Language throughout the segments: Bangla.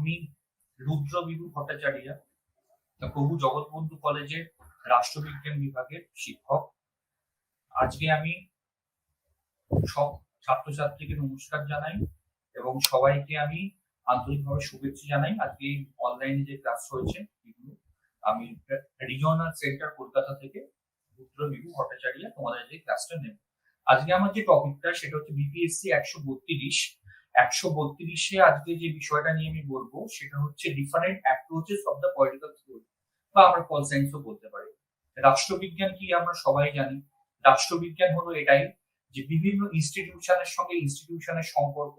আমি রুদ্রবিদু ভট্টাচার্য, প্রভু জগৎবন্ধু কলেজের রাষ্ট্রবিজ্ঞান বিভাগের শিক্ষক। আজকে আমি সব ছাত্রছাত্রীকে নমস্কার জানাই এবং সবাইকে আমি আন্তরিকভাবে শুভেচ্ছা জানাই। আজকে অনলাইনে যে ক্লাস হয়েছে এগুলো আমি রিজিওনাল সেন্টার কলকাতা থেকে রুদ্রবিদু ভট্টাচার্য তোমাদের যে ক্লাসটা নেব। আজকে আমার যে টপিকটা সেটা হচ্ছে বিপিএসসি 132 আজকে যে বিষয়টা নিয়ে আমি বলবো সেটা হচ্ছে different approaches of the political theory, বা আমরা পল সায়েন্সও বলতে পারি। রাষ্ট্রবিজ্ঞান কি আমরা সবাই জানি। রাষ্ট্রবিজ্ঞান হলো এটাই যে বিভিন্ন ইনস্টিটিউশনের সঙ্গে ইনস্টিটিউশনের সম্পর্ক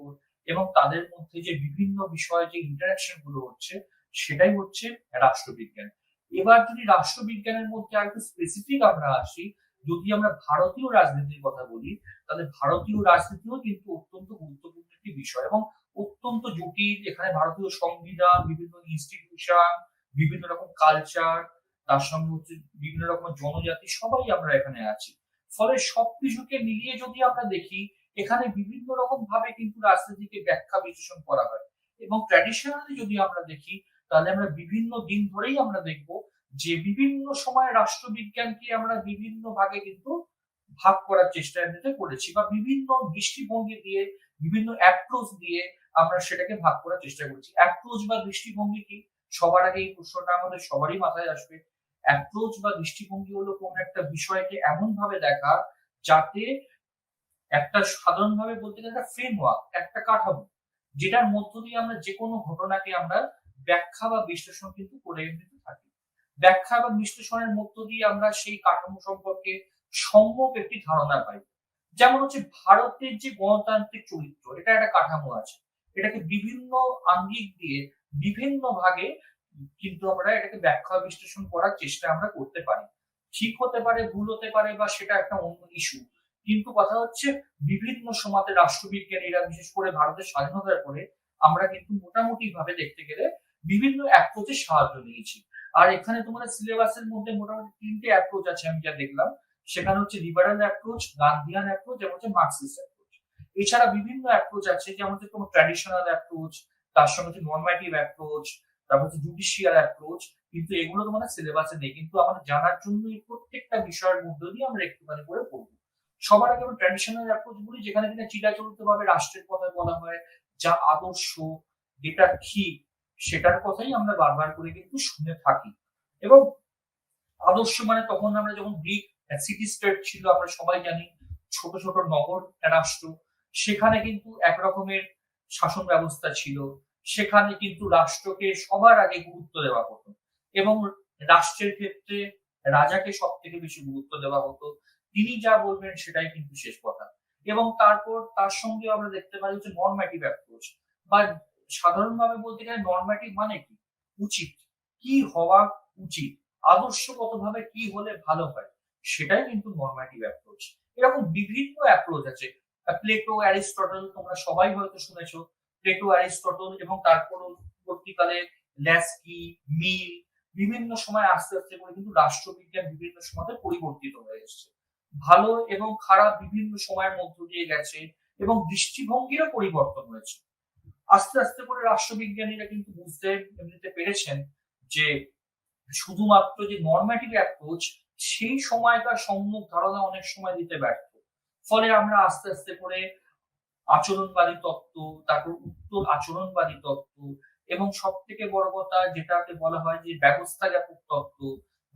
এবং তাদের মধ্যে যে বিভিন্ন বিষয়ে যে ইন্টারাকশন গুলো হচ্ছে সেটাই হচ্ছে রাষ্ট্রবিজ্ঞান। এবার যদি রাষ্ট্রবিজ্ঞানের মধ্যে আরেকটু স্পেসিফিক আমরা আসি, যদি আমরা ভারতীয় রাজনীতির কথা বলি, তাহলে ভারতীয় রাজনীতিও কিন্তু অত্যন্ত গুরুত্বপূর্ণ একটি বিষয় এবং অত্যন্ত জটিল। এখানে ভারতীয় সংবিধান, বিভিন্ন ইনস্টিটিউশন, বিভিন্ন রকম কালচার, তার সঙ্গে হচ্ছে বিভিন্ন রকম জনজাতি, সবাই আমরা এখানে আছি। ফলে সবকিছুকে মিলিয়ে যদি আমরা দেখি, এখানে বিভিন্ন রকম ভাবে কিন্তু রাজনীতিকে ব্যাখ্যা বিশ্লেষণ করা হয়। এবং ট্র্যাডিশনালি যদি আমরা দেখি, তাহলে আমরা বিভিন্ন দিন ধরেই আমরা দেখব যে বিভিন্ন সময় রাষ্ট্রবিজ্ঞানকে আমরা বিভিন্ন ভাগে কিন্তু ভাগ করার চেষ্টা করেছি, বা বিভিন্ন দৃষ্টিভঙ্গি দিয়ে, বিভিন্ন অ্যাপ্রোচ দিয়ে আমরা সেটাকে ভাগ করার চেষ্টা করেছি। অ্যাপ্রোচ বা দৃষ্টিভঙ্গি কি? সবার আগে এই প্রশ্নটা আমাদের সবারই মাথায় আসবে। অ্যাপ্রোচ বা দৃষ্টিভঙ্গি হলো কোন একটা বিষয়কে এমন ভাবে দেখা যাতে একটা সাধারণভাবে বলতে গেলে একটা ফ্রেমওয়ার্ক, একটা কাঠামো, যেটার মধ্য দিয়ে আমরা যে কোনো ঘটনাকে আমরা ব্যাখ্যা বা বিশ্লেষণ কিন্তু করে নিতে থাকি। ব্যাখ্যা বা বিশ্লেষণের মধ্য দিয়ে আমরা সেই কাঠামো সম্পর্কে সম্যক একটি ধারণা পাই। যেমন হচ্ছে ভারতের যে গণতান্ত্রিক চরিত্র, এটা একটা কাঠামো আছে, এটাকে বিভিন্ন আঙ্গিক দিয়ে বিভিন্ন ভাগে কিন্তু আমরা এটাকে ব্যাখ্যা বিশ্লেষণ করার চেষ্টা আমরা করতে পারি। ঠিক হতে পারে, ভুল হতে পারে, বা সেটা একটা অন্য ইস্যু। কিন্তু কথা হচ্ছে বিভিন্ন সমাজে রাষ্ট্রবিজ্ঞানীরা, বিশেষ করে ভারতের স্বাধীনতার পরে, আমরা কিন্তু মোটামুটি ভাবে দেখতে গেলে বিভিন্ন অ্যাপ্রোচের সাহায্য নিয়েছি। আর এখানে তোমাদের সিলেবাসের মধ্যে মোটামুটি 3টে অ্যাপ্রোচ আছে আমি যা দেখলাম। সেখানে হচ্ছে লিবারাল অ্যাপ্রোচ, গান্ধিয়ান অ্যাপ্রোচ এবং হচ্ছে মার্কসিস্ট অ্যাপ্রোচ। এছাড়া বিভিন্ন অ্যাপ্রোচ আছে, যেমন হচ্ছে তোমার ট্র্যাডিশনাল অ্যাপ্রোচ, তার সঙ্গে হচ্ছে নরমেটিভ অ্যাপ্রোচ, তারপর হচ্ছে জুডিশিয়াল অ্যাপ্রোচ। কিন্তু এগুলো তোমাদের সিলেবাসে নেই, কিন্তু আমাদের জানার জন্য এই প্রত্যেকটা বিষয়ের মধ্যে দিয়ে আমরা একটুখানি করে পড়বো। সবার আগে আমরা ট্র্যাডিশনাল অ্যাপ্রোচ বলি, যেখানে কিনা চিরাচরিত ভাবে রাষ্ট্রের কথা বলা হয়, যা আদর্শ, যেটা ঠিক, সেটার কথাই আমরা বারবার করে কিন্তু শুনে থাকি। এবং আদর্শ মানে তখন আমরা যখন গ্রিক সিটি স্টেট ছিল, আমরা সবাই জানি, ছোট ছোট নগর রাষ্ট্র, সেখানে কিন্তু একরকমের শাসন ব্যবস্থা ছিল। সেখানে কিন্তু রাষ্ট্রকে সবার আগে গুরুত্ব দেওয়া হতো এবং রাষ্ট্রের ক্ষেত্রে রাজাকে সব থেকে বেশি গুরুত্ব দেওয়া হতো। তিনি যা বলবেন সেটাই কিন্তু শেষ কথা। এবং তারপর তার সঙ্গে আমরা দেখতে পাই হচ্ছে নরম্যাটিভ অ্যাপ্রোচ, বা সাধারণভাবে বলতে গেলে নরম্যাটিভ মানে কি, উচিত, কি হওয়া উচিত, আদর্শগতভাবে কি হলে ভালো হয়, সেটাই কিন্তু নরম্যাটিভ অ্যাপ্রোচ। এরকম বিভিন্ন অ্যাপ্রোচ আছে। প্লেটো, অ্যারিস্টটল, তোমরা সবাই হয়তো শুনেছো। প্লেটো, অ্যারিস্টটল এবং তারপর পরবর্তীকালে ল্যাস্কি, মিল, বিভিন্ন সময় আস্তে আস্তে করে কিন্তু রাষ্ট্রবিজ্ঞান বিভিন্ন সময় পরিবর্তিত হয়ে এসেছে। ভালো এবং খারাপ বিভিন্ন সময়ের মধ্য দিয়ে গেছে এবং দৃষ্টিভঙ্গিরও পরিবর্তন হয়েছে। আস্তে আস্তে করে রাষ্ট্রবিজ্ঞানীরা কিন্তু বুঝতে এমনিতে পেরেছেন যে শুধুমাত্র যে নরম্যাটিভ অ্যাপ্রোচ সেই সময়কার সম্যক ধারণা অনেক সময় দিতে ব্যর্থ। ফলে আমরা আস্তে আস্তে করে আচরণবাদী তত্ত্ব, তারপর উত্তর আচরণবাদী তত্ত্ব, এবং সব থেকে বড় কথা যেটাকে বলা হয় যে ব্যবস্থা জ্ঞাপক তত্ত্ব,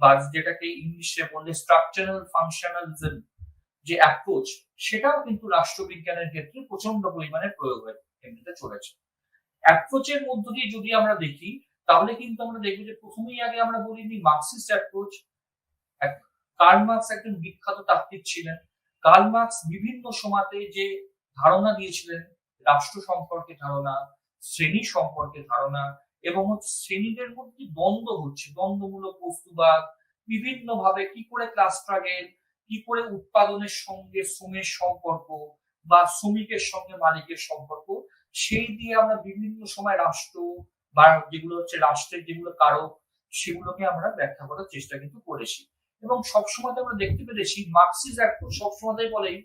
বা যেটাকে ইংলিশে বললে স্ট্রাকচারাল ফাংশনালিজম যে অ্যাপ্রোচ, সেটাও কিন্তু রাষ্ট্রবিজ্ঞানের ক্ষেত্রে প্রচন্ড পরিমাণে প্রয়োগ হয়ে এমনিতে চলেছে। অ্যাপ্রোচের মধ্য দিয়ে যদি আমরা দেখি, তাহলে কিন্তু আমরা দেখবো যে প্রথমেই আগে আমরা বলিনি মার্কসিস্ট অ্যাপ্রোচ। কার্ল মার্কস একজন বিখ্যাত তাত্ত্বিক ছিলেন। কার্ল মার্কস বিভিন্ন সময়তে যে ধারণা দিয়েছিলেন, রাষ্ট্র সম্পর্কে ধারণা, শ্রেণী সম্পর্কে ধারণা, এবং শ্রেণীদের মধ্যে দ্বন্দ্ব হচ্ছে, দ্বন্দ্বমূলক বস্তুবাদ, বিভিন্ন ভাবে কি করে ক্লাস স্ট্রাগল, কি করে উৎপাদনের সঙ্গে শ্রমের সম্পর্ক, বা শ্রমিকের সঙ্গে মালিকের সম্পর্ক, সেই দিয়ে আমরা বিভিন্ন সময় রাষ্ট্র বা যেগুলো হচ্ছে রাষ্ট্রের যেগুলো কারক, সেগুলোকে আমরা ব্যাখ্যা করার চেষ্টা কিন্তু করেছি। এবং সবসময় আমরা দেখতে পেরেছি মার্কসিস্ট অ্যাপ্রোচ সবসময় বলেই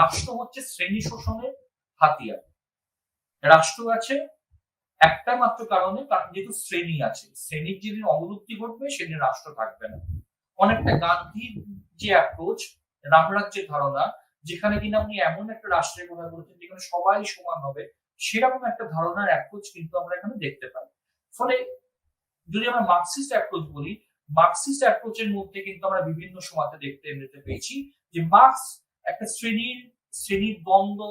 রাষ্ট্র হচ্ছে শ্রেণী শোষণের হাতিয়ার। রাষ্ট্র আছে একটা মাত্র কারণে, কারণ যেহেতু শ্রেণী আছে, শ্রেণীর যেদিন অবলুপ্তি ঘটবে সেদিন রাষ্ট্র থাকবে না। অনেকটা গান্ধীর যে অ্যাপ্রোচ, রামরাজ্যের ধারণা, যেখানে কিনা উনি এমন একটা রাষ্ট্রের কথা বলেছেন যেখানে সবাই সমান হবে, সেরকম একটা ধারণার অ্যাপ্রোচ কিন্তু আমরা এখানে দেখতে পাই। ফলে যদি আমরা মার্কসিস্ট অ্যাপ্রোচ বলি, মার্কসিস্ট অ্যাপ্রোচের মধ্যে কিন্তু আমরা বিভিন্ন সময়তে দেখতে পেয়েছি যে মার্কস একটা শ্রেণীর দ্বন্দ্ব,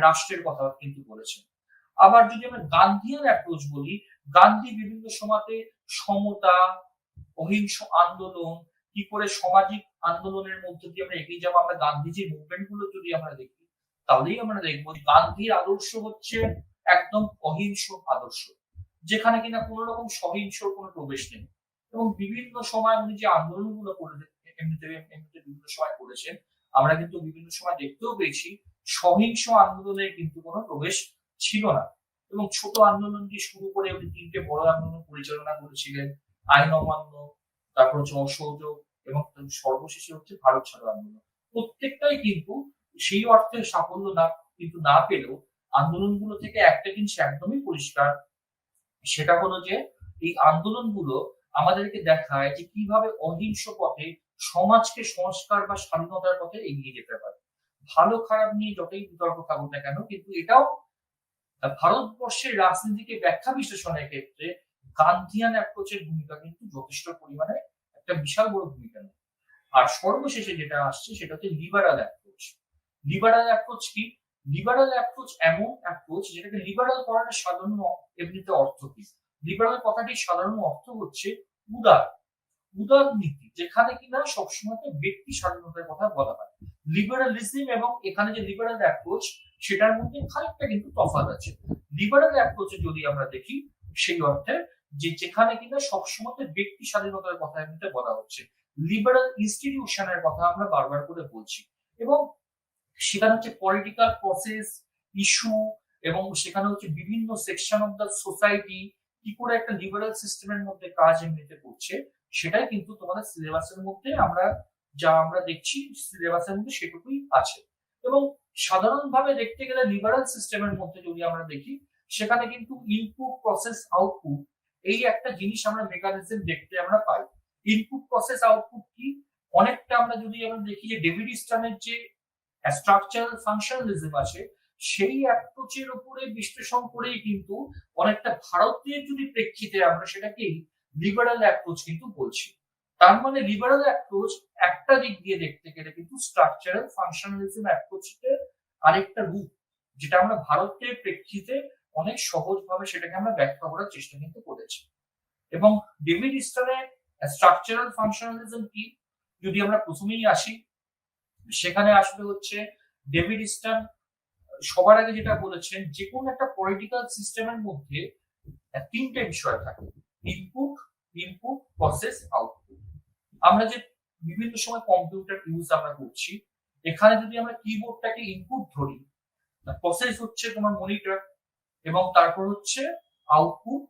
রাষ্ট্রের কথা কিন্তু বলেছেন। আবার যদি আমরা গান্ধীয়ান অ্যাপ্রোচ বলি, গান্ধী বিভিন্ন সময়তে সমতা, অহিংস আন্দোলন, কি করে সামাজিক আন্দোলনের মধ্যে দিয়ে আমরা এগিয়ে যাবো, আমরা গান্ধীজির মুভমেন্ট গুলো যদি আমরা দেখি, তাহলেই আমরা দেখবো গান্ধীর আদর্শ হচ্ছে একদম অহিংস আদর্শ, যেখানে কিনা কোনো রকম সহিংসর কোনো প্রবেশ নেই। এবং বিভিন্ন সময় উনি যে আন্দোলনগুলো করে এমনিতে বিভিন্ন সময় করেছেন, আমরা কিন্তু বিভিন্ন সময় দেখতেও পেয়েছি সহিংস আন্দোলনের কিন্তু কোনো প্রবেশ ছিল না। এবং ছোট আন্দোলন দিয়ে শুরু করে উনি 3টে বড় আন্দোলন পরিচালনা করেছিলেন, আইন অমান্য, তারপর হচ্ছে অসহযোগ, এবং সর্বশেষে হচ্ছে ভারত ছাড়ো আন্দোলন। প্রত্যেকটাই কিন্তু সেই অর্থে সাফল্য না পেলেও আন্দোলনগুলো থেকে একটা জিনিস একদমই পরিষ্কার, সেটা হলো যে এই আন্দোলনগুলো আমাদেরকে দেখায় যে কিভাবে অহিংস পথে সমাজকে সংস্কার বা স্বাধীনতার পথে এগিয়ে যেতে পারে। ভালো খারাপ নিয়ে যতই বিতর্ক থাকুক না কেন, কিন্তু এটাও ভারতবর্ষের রাজনীতিকে ব্যাখ্যা বিশ্লেষণের ক্ষেত্রে গান্ধিয়ান অ্যাপ্রোচের ভূমিকা কিন্তু যথেষ্ট পরিমাণে একটা বিশাল বড় ভূমিকা নেয়। আর সর্বশেষে যেটা আসছে সেটা হচ্ছে লিবারাল অ্যাপ্রোচ। লিবারাল অ্যাপ্রোচ কি? লিবারাল অ্যাপ্রোচ এমন অ্যাপ্রোচ যেটাকে লিবারাল করাটা সাধারণ এমনিতে অর্থ কি? লিবারাল কথাটির সাধারণ অর্থ হচ্ছে উদার, উদার নীতি, যেখানে কিনা সবসময় ব্যক্তি স্বাধীনতার কথা বলা হয়। লিবারালিজম এবং এখানে যে লিবারাল অ্যাপ্রোচ, সেটার মধ্যে খানিকটা কিন্তু তফাৎ আছে। লিবারাল অ্যাপ্রোচে যদি আমরা দেখি, সেই অর্থে যে যেখানে কিনা সবসময় ব্যক্তি স্বাধীনতার কথা এমনিতে বলা হচ্ছে, লিবারাল ইনস্টিটিউশনের কথা আমরা বারবার করে বলছি, এবং সেখানে হচ্ছে পলিটিক্যাল প্রসেস, ইস্যু, এবং সেখানে হচ্ছে বিভিন্ন সেকশন অফ দ্য সোসাইটি কি করে একটা লিবারাল সিস্টেমের মধ্যে কাজ এমনিতে করছে, সেটাই কিন্তু তোমাদের সিলেবাসের মধ্যে আমরা দেখছি, সিলেবাসের মধ্যে সেটুকুই আছে। এবং সাধারণভাবে দেখতে গেলে লিবারাল সিস্টেমের মধ্যে যদি আমরা দেখি, সেখানে কিন্তু ইনপুট প্রসেস আউটপুট, এই একটা জিনিস আমরা মেকানিজম দেখতে আমরা পাই। ইনপুট প্রসেস আউটপুট কি? অনেকটা আমরা দেখি যে ডেভিড স্টার্নের যে স্ট্রাকচারাল ফাংশনালিজম আছে, সেই অ্যাপ্রোচের উপরে বিশ্লেষণ করেই কিন্তু অনেকটা ভারতীয় যদি প্রেক্ষিতে আমরা সেটাকেই লিবারাল অ্যাপ্রোচ কিন্তু বলছি। তার মানে লিবারাল অ্যাপ্রোচ একটা দিক দিয়ে দেখতে গেলে কিন্তু স্ট্রাকচারাল ফাংশনালিজম অ্যাপ্রোচের আরেকটা রূপ, যেটা আমরা ভারতের প্রেক্ষিতে অনেক সহজভাবে সেটাকে আমরা ব্যাখ্যা করার চেষ্টা কিন্তু করেছি। এবং ডেভিড স্টার্নের স্ট্রাকচারাল ফাংশনালিজম কি, যদি আমরা প্রথমেই আসি, সেখানে আসলে হচ্ছে ডেভিড স্টার্ন সবার আগে যেটা বলেছেন, যে কোনো একটা পলিটিক্যাল সিস্টেমের মধ্যে 3টে বিষয় থাকে: ইনপুট, প্রসেস, আউটপুট। আমরা যে বিভিন্ন সময় কম্পিউটার ইউজ আমরা করছি, এখানে যদি আমরা কিবোর্ডটাকে ইনপুট ধরি, প্রসেস হচ্ছে তোমার মনিটর, এবং তারপর হচ্ছে আউটপুট,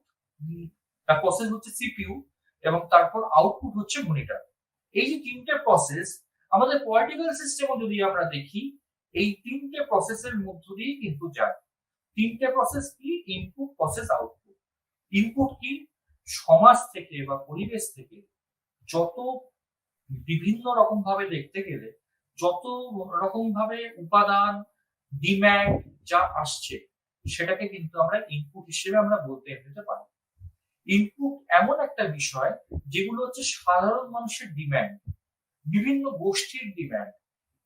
প্রসেস হচ্ছে সিপিইউ, এবং তারপর আউটপুট হচ্ছে মনিটর। এই যে 3টে প্রসেস আমাদের পলিটিক্যাল সিস্টেমে যদি আমরা দেখি, এই 3টে প্রসেসের মধ্য দিয়ে কিন্তু যায়। 3টে প্রসেস কি? Input, process, output. ইনপুট কি? সমাজ থেকে বা পরিবেশ থেকে যত বিভিন্ন রকম ভাবে দেখতে গেলে যত রকম ভাবে উপাদান, ডিম্যান্ড যা আসছে, সেটাকে কিন্তু আমরা ইনপুট হিসেবে আমরা বলতে পারি। ইনপুট এমন একটা বিষয় যেগুলো হচ্ছে সাধারণ মানুষের ডিম্যান্ড, বিভিন্ন গোষ্ঠীর ডিম্যান্ড,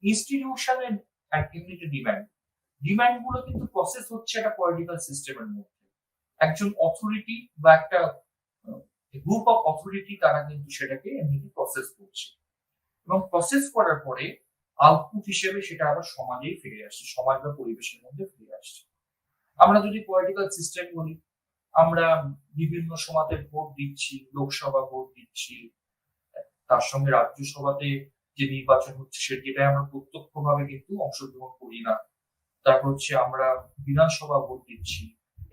ইনস্টিটিউশনের ডিম্যান্ড গুলো কিন্তু প্রসেস হচ্ছে একটা পলিটিক্যাল সিস্টেমের মধ্যে একজন অথরিটি বা একটা গ্রুপ অফ অথরিটি, তারা কিন্তু সেটাকে এমনিতে প্রসেস করছে, এবং প্রসেস করার পরে আউটপুট হিসেবে সেটা আবার সমাজেই ফিরে আসছে, সমাজ বা পরিবেশের মধ্যে ফিরে আসছে। আমরা যদি পলিটিক্যাল সিস্টেম বলি, আমরা বিভিন্ন সমাজে ভোট দিচ্ছি, লোকসভা ভোট দিচ্ছি, তার সঙ্গে রাজ্যসভাতে যে নির্বাচন হচ্ছে সেটাই আমরা প্রত্যক্ষভাবে কিন্তু অংশগ্রহণ করি না। তারপর হচ্ছে আমরা বিধানসভা ভোট দিচ্ছি,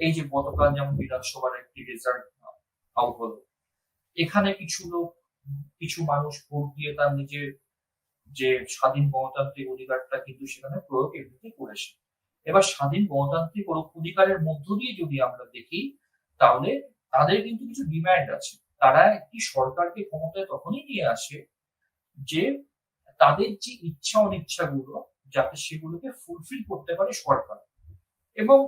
এই যে গতকাল যেমন বিধানসভার একটি রেজাল্ট আউট হলো, এখানে কিছু মানুষ ভোট দিয়ে তার নিজের যে স্বাধীন গণতান্ত্রিক অধিকারটা কিন্তু সেখানে প্রয়োগ এমনিতে করেছে। এবার স্বাধীন গণতান্ত্রিক অধিকারের মধ্য দিয়ে যদি আমরা দেখি, তাহলে তাদের কিন্তু কিছু ডিমান্ড আছে। তারা একটি সরকারকে ক্ষমতায় তখনই নিয়ে আসে যে তাদের যে ইচ্ছা অনিচ্ছাগুলো যাতে সেগুলোকে ফুলফিল করতে পারে সরকার। এবং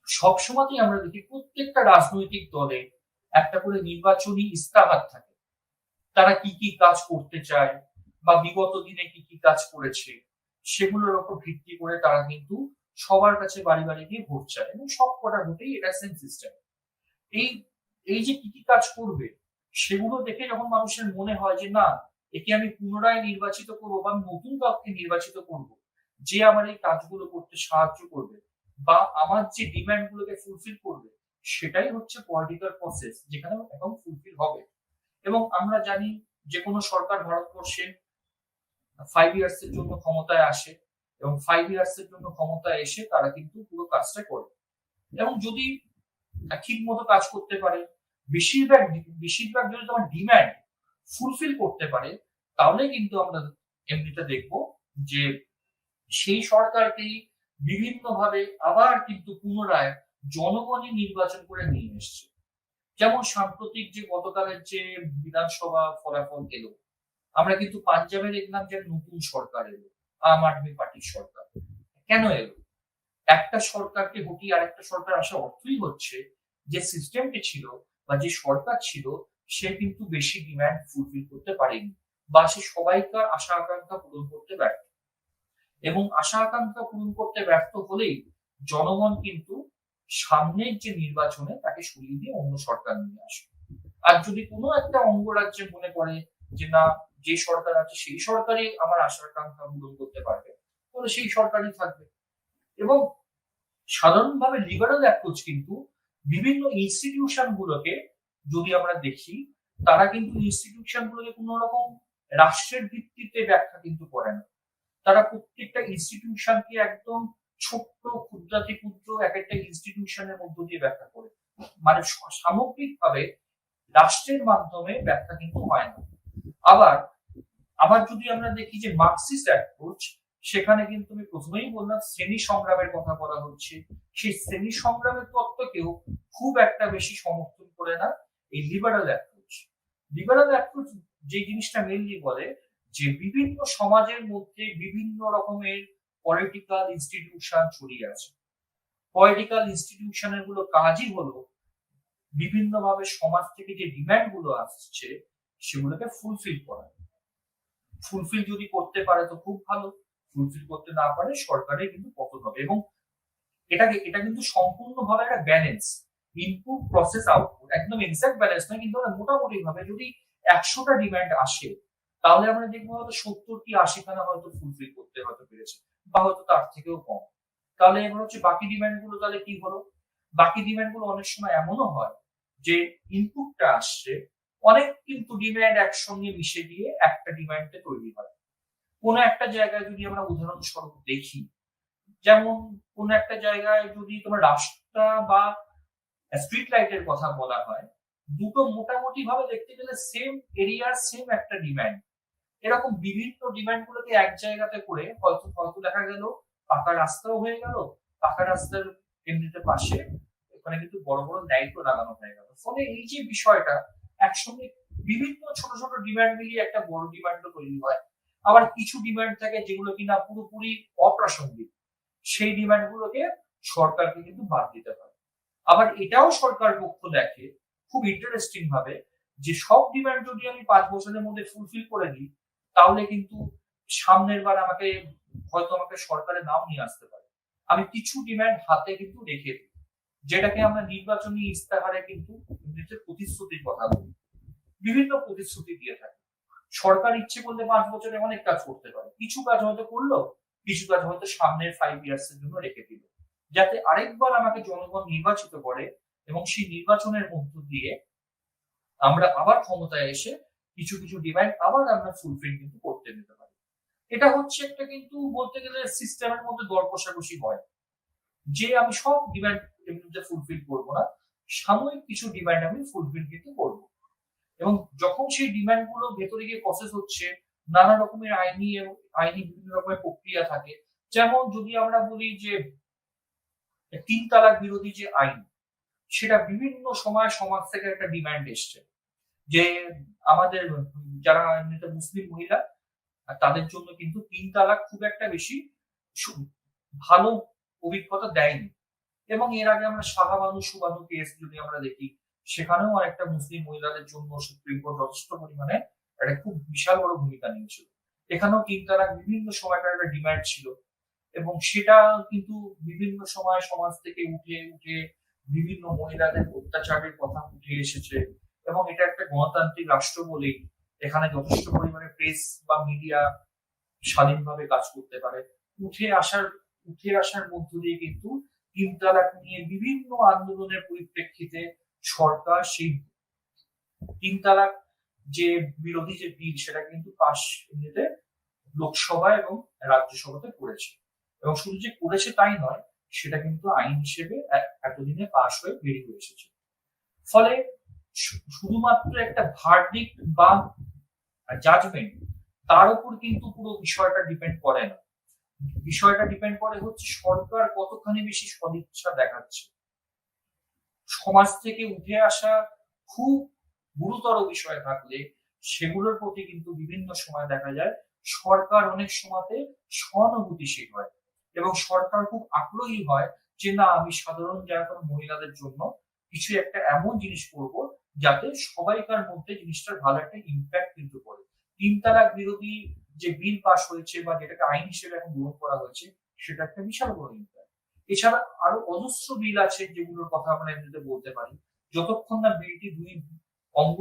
সবসময়তেই আমরা দেখি প্রত্যেকটা রাজনৈতিক দলে একটা করে নির্বাচনী ইস্তাহার থাকে। তারা কি কি কাজ করতে চায় বা বিগত দিনে কি কি কাজ করেছে সেগুলোর উপর ভিত্তি করে তারা কিন্তু সবার কাছে বাড়ি বাড়ি গিয়ে ভোট চায়, এবং সব কটা ভোটেই এটা সেম সিস্টেম। এই এই যে কি কি কাজ করবে সেগুলো দেখে যখন মানুষের মনে হয় যে না, একে আমি পুনরায় নির্বাচিত করবো বা নতুন কাউকে নির্বাচিত করব যে আমার এই কাজগুলো করতে সাহায্য করবে বা আমার যে ডিমান্ড গুলোকে ফুলফিল করবে, সেটাই হচ্ছে পলিটিক্যাল প্রসেস যেখানে এখন ফুলফিল হবে। এবং আমরা জানি যে কোনো সরকার ভারতবর্ষে 5 ইয়ার্স এর জন্য ক্ষমতায় আসে, এবং 5 ইয়ার্স এর জন্য ক্ষমতায় এসে তারা কিন্তু পুরো কাজটা করে। এবং যদি ঠিক মতো কাজ করতে পারে, বেশিরভাগ বেশিরভাগ যদি তোমার ডিমান্ড ফুলফিল করতে পারে, তাহলে কিন্তু আমরা এমনিতে দেখবো যে সেই সরকারকেই বিভিন্ন ভাবে আবার কিন্তু পুনরায় জনগণই নির্বাচন করে নিয়ে এসছে। যেমন সাম্প্রতিক যে গতকালের যে বিধানসভা ফলাফল এলো, আমরা কিন্তু পাঞ্জাবে দেখলাম যে নতুন সরকার এলো, আম আদমি পার্টির সরকার। কেন এলো? একটা সরকারকে হটিয়ে আরেকটা সরকার আসা অর্থই হচ্ছে যে সিস্টেমটি ছিল বা যে সরকার ছিল সে কিন্তু বেশি ডিমান্ড ফুলফিল করতে পারেনি, বা সে সবাইকার আশা আকাঙ্ক্ষা পূরণ করতে ব্যর্থ। এবং আশা আকাঙ্ক্ষা পূরণ করতে ব্যর্থ হলেই জনগণ কিন্তু সামনের যে নির্বাচনে তাকে সরিয়ে দিয়ে অন্য সরকার নিয়ে আসে। আর যদি কোনো একটা অঙ্গরাজ্যে মনে করে যে না, যে সরকার আছে সেই সরকারই আমার আশা আকাঙ্ক্ষা পূরণ করতে পারবে, তাহলে সেই সরকারই থাকবে। এবং সাধারণভাবে লিবারাল অ্যাপ্রোচ কিন্তু বিভিন্ন ইনস্টিটিউশন গুলোকে যদি আমরা দেখি, তারা কিন্তু ইনস্টিটিউশন গুলোকে কোন রকম রাষ্ট্রের ভিত্তিতে ব্যাখ্যা কিন্তু করে না। তারা প্রত্যেকটা ইনস্টিটিউশনকে একদম ছোট্ট ক্ষুদ্রাতি ক্ষুদ্র এক একটা ইনস্টিটিউশনের মধ্য দিয়ে ব্যাখ্যা করে, মানে সামগ্রিকভাবে রাষ্ট্রের মাধ্যমে ব্যাখ্যা কিন্তু হয় না। আবার আবার যদি আমরা দেখি যে মার্কসিস্ট অ্যাপ্রোচ, সেখানে কিন্তু আমি প্রথমেই বললাম শ্রেণী সংগ্রামের কথা বলা হচ্ছে। সেই শ্রেণী সংগ্রামের তত্ত্বকেও খুব একটা বেশি সমর্থন করে না এই লিবারাল অ্যাপ্রোচ। লিবারাল অ্যাপ্রোচ যে জিনিসটা মেনলি বলে যে বিভিন্ন সমাজের মধ্যে বিভিন্ন রকমের পলিটিক্যাল ইনস্টিটিউশন ছড়িয়ে আছে। পলিটিক্যাল ইনস্টিটিউশনের গুলো কাজই হলো বিভিন্নভাবে সমাজ থেকে যে ডিমান্ড গুলো আসছে সেগুলোকে ফুলফিল করা। ফুলফিল যদি করতে পারে তো খুব ভালো, ফুলফিল করতে না পারে সরকারের কিন্তু পতন হবে। এবং এটা কিন্তু সম্পূর্ণভাবে একটা ব্যালেন্স, ইনপুট প্রসেস আউটপুট, একদম এক্সাক্ট ব্যালেন্স নয়, কিন্তু মোটামুটি ভাবে যদি 100টা ডিমান্ড আসে, তাহলে আমরা দেখবো হয়তো 70 কি 80 খানা হয়তো ফুলফিল করতে হয়তো পেরেছে, বা হয়তো তার থেকেও কম। তাহলে এবার হচ্ছে বাকি ডিমান্ড গুলো তাহলে কি হলো? বাকি ডিমান্ড গুলো অনেক সময় এমনও হয় যে ইনপুটটা আসছে, অনেক কিন্তু ডিমান্ড একসঙ্গে মিশে গিয়ে একটা ডিমান্ডে তৈরি হয়। কোন একটা জায়গায় যদি আমরা উদাহরণস্বরূপ দেখি, যেমন কোন একটা জায়গায় যদি তোমার রাস্তা বা স্ট্রিট লাইটের কথা বলা হয়, দুটো মোটামুটি ভাবে দেখতে গেলে সেম এরিয়ার সেম একটা ডিমান্ড, এরকম বিভিন্ন ডিমান্ড গুলোকে এক জায়গাতে করে হয়তো হয়তো দেখা গেল পাকা রাস্তাও হয়ে গেল, পাকা রাস্তার এমনিতে পাশে ওখানে কিন্তু বড় বড় লাইটও লাগানো হয়ে গেল। ফলে এই যে বিষয়টা একসঙ্গে বিভিন্ন ছোট ছোট ডিমান্ড মিলিয়ে একটা বড় ডিমান্ডও তৈরি হয়। আবার কিছু ডিমান্ড থাকে যেগুলো কিনা পুরোপুরি অপ্রাসঙ্গিক, সেই ডিমান্ড গুলোকে সরকারকে কিন্তু বাদ দিতে হয়। আবার এটাও সরকার পক্ষ দেখে খুব ইন্টারেস্টিং ভাবে যে সব ডিমান্ড যদি আমি 5 বছরের মধ্যে ফুলফিল করে দিই, তাহলে কিন্তু সামনের বার আমাকে সরকারের নাও নিয়ে আসতে পারে। আমি কিছু ডিমান্ড হাতে কিন্তু রেখে দিই, যেটাকে আমরা নির্বাচনী ইস্তাহারে কিন্তু প্রতিশ্রুতির কথা বলি, বিভিন্ন প্রতিশ্রুতি দিয়ে থাকে। সরকার ইচ্ছে করলে 5 বছরে অনেক কাজ করতে পারে, কিছু কাজ হয়তো করলো, কিছু কাজ হয়তো সামনের 5 ইয়ার্স এর জন্য রেখে দিল, যাতে আরেকবার আমাকে জনগণ নির্বাচিত করে এবং সেই নির্বাচনের মধ্য দিয়ে আমরা আবার ক্ষমতায় এসে কিছু কিছু ডিমান্ড আবার আমরা ফুলফিল কিন্তু করতে দিতে পারি। এটা হচ্ছে একটা কিন্তু বলতে গেলে সিস্টেমের মধ্যে দর কষাকষি হয়, যে আমি সব ডিমান্ড এমনিতে ফুলফিল করবো না, সাময়িক কিছু ডিমান্ড আমি ফুলফিল কিন্তু করবো। এবং যখন সেই ডিমান্ড গুলো ভেতরে গিয়ে প্রসেস হচ্ছে, নানা রকমের আইনি বিভিন্ন রকমের প্রক্রিয়া থাকে। যেমন যদি আমরা বলি যে তিন তালাক বিরোধী যে আইন, সেটা বিভিন্ন সময় সমাজ থেকে একটা ডিমান্ড এসছে যে আমাদের যারা এমনিতে মুসলিম মহিলা তাদের জন্য কিন্তু তিন তালাক খুব একটা বেশি ভালো অভিজ্ঞতা দেয়নি। এবং এর আগে আমরা শাহবানু সুবানু কেস যদি আমরা দেখি, সেখানেও একটা মুসলিম মহিলাদের জন্য সুপ্রিম কোর্ট যথেষ্ট পরিমাণে একটা খুব বিশাল বড় ভূমিকা নিয়েছিল। এখানেও তিন তালাক বিভিন্ন সময়কার একটা ডিমান্ড ছিল, এবং সেটা কিন্তু বিভিন্ন সময় সমাজ থেকে উঠে উঠে বিভিন্ন মহিলাদের অত্যাচারের কথা উঠে এসেছে। এবং এটা একটা গণতান্ত্রিক রাষ্ট্র বলেই এখানে যথেষ্ট পরিমাণে প্রেস বা মিডিয়া স্বাধীনভাবে কাজ করতে পারে। উঠে আসার মধ্য দিয়ে কিন্তু তিন তালাক নিয়ে বিভিন্ন আন্দোলনের পরিপ্রেক্ষিতে সরকার সেই তিন তালাক যে বিরোধী যে বিল, সেটা কিন্তু পাশ এমনিতে লোকসভা এবং রাজ্যসভাতে করেছে। এবং শুধু যে করেছে তাই নয়, সেটা কিন্তু আইন হিসেবে এতদিনে পাশ হয়ে বেরিয়ে এসেছে। ফলে শুধুমাত্র একটা ভার্ডিক্ট বা জাজমেন্ট, তার উপর কিন্তু পুরো বিষয়টা ডিপেন্ড করে না। বিষয়টা ডিপেন্ড করে হচ্ছে সরকার কতখানি বেশি সদিচ্ছা দেখাচ্ছে। সমাজ থেকে উঠে আসা খুব গুরুতর বিষয় থাকলে সেগুলোর প্রতি কিন্তু বিভিন্ন সময় দেখা যায় সরকার অনেক সময়তে সহানুভূতিশীল হয়, এবং সরকার খুব আগ্রহী হয় যে না, আমি সাধারণ যারা মহিলাদের জন্য কিছু একটা এমন জিনিস করব যাতে সবাইকার মধ্যে জিনিসটার ভালো একটা ইম্প্যাক্ট কিন্তু পড়ে। তিন তালাক বিরোধী যে বিল পাস হয়েছে বা যেটাকে আইন হিসেবে এখন গ্রহণ করা হয়েছে, সেটা একটা বিশাল বড় ইম্প্যাক্ট। এছাড়া আরো অজস্র বিল আছে যেগুলোর কথা আমরা এমনিতে বলতে পারি। যতক্ষণ না বিলটি দুই অঙ্গ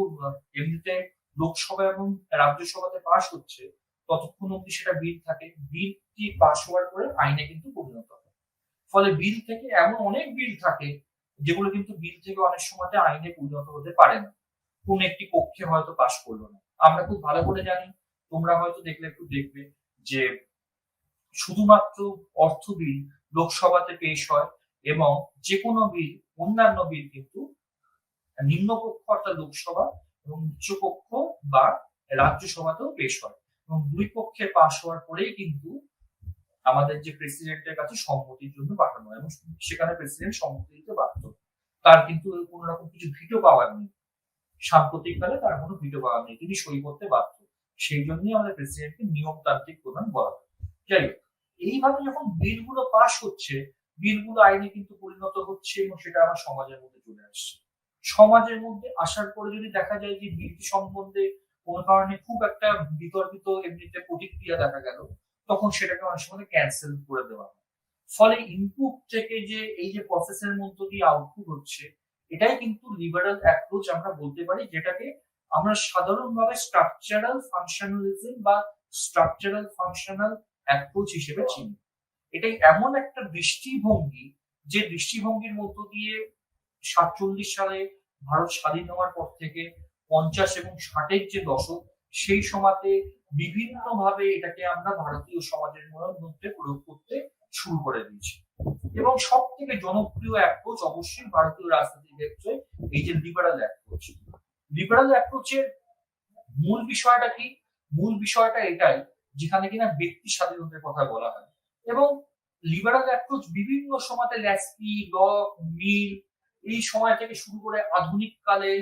এমনিতে লোকসভা এবং রাজ্যসভাতে পাস হচ্ছে, ততক্ষণ অব্দি সেটা বিল থাকে। বিলটি পাস হওয়ার পরে আইনে কিন্তু পরিণত হয়। ফলে বিল থেকে এমন অনেক বিল থাকে যেগুলো কিন্তু বিল থেকে অনেক সময়তে আইনে পরিণত হতে পারে না, কোন একটি পক্ষে হয়তো পাস করলো না। আমরা খুব ভালো করে জানি, তোমরা হয়তো একটু দেখবে যে শুধুমাত্র অর্থ বিল লোকসভাতে পেশ হয়, এবং যে কোনো বিল, অন্যান্য বিল কিন্তু নিম্নকক্ষ অর্থাৎ লোকসভা এবং উচ্চকক্ষ বা রাজ্যসভাতেও পেশ হয়, এবং দুই পক্ষে পাশ হওয়ার পরেই কিন্তু আমাদের যে প্রেসিডেন্টের কাছে সম্মতির জন্য পাঠানো হয়, এবং সেখানে প্রেসিডেন্ট সম্মতি দিতে বাধ্য। তার কিন্তু কোন রকম কিছু ভিটো পাওয়ার নেই, সাম্প্রতিককালে তার কোনো ভিটো পাওয়ার নেই, তিনি সই করতে বাধ্য। সেই জন্যই আমাদের প্রেসিডেন্টকে নিয়মতান্ত্রিক প্রধান বলা হয়। যাই হোক, এইভাবে যখন বিলগুলো পাস হচ্ছে, বিলগুলো আইনে কিন্তু পরিণত হচ্ছে, এবং সেটা আমার সমাজের মধ্যে চলে আসছে। সমাজের মধ্যে আসার পরে যদি দেখা যায় যে বিলটি সম্বন্ধে কোনো কারণে খুব একটা বিতর্কিত এমনিতে প্রতিক্রিয়া দেখা গেল, তখন সেটাকে অনেক সময় ক্যান্সেল করে দেওয়া হয়। ফলে ইনপুট থেকে যে এই যে প্রসেসের মধ্য দিয়ে আউটপুট হচ্ছে, এটাই কিন্তু লিবারাল অ্যাপ্রোচ আমরা বলতে পারি, যেটাকে আমরা সাধারণভাবে স্ট্রাকচারাল ফাংশনালিজম বা স্ট্রাকচারাল ফাংশনাল অ্যাপ্রোচ হিসেবে চিনি। এটাই এমন একটা দৃষ্টিভঙ্গি, যে দৃষ্টিভঙ্গির মধ্য দিয়ে 47 সালে ভারত স্বাধীন হওয়ার পর থেকে 50 এবং 60-এর যে দশক, সেই সময়তে বিভিন্ন ভাবে এটাকে আমরা ভারতীয় সমাজের মধ্যে প্রয়োগ করতে শুরু করে দিয়েছি। এবং সব থেকে জনপ্রিয় অ্যাপ্রোচ অবশ্যই ভারতীয় রাজনীতির ক্ষেত্রে এই যে লিবারাল অ্যাপ্রোচ। লিবারাল অ্যাপ্রোচের মূল বিষয়টা কি? মূল বিষয়টা এটাই, যেখানে কিনা ব্যক্তি স্বাধীনতার কথা বলা হয়। এবং লিবারাল অ্যাপ্রোচ বিভিন্ন সময়তে ল্যাস্কি, লক, মিল, এই সময় থেকে শুরু করে আধুনিক কালে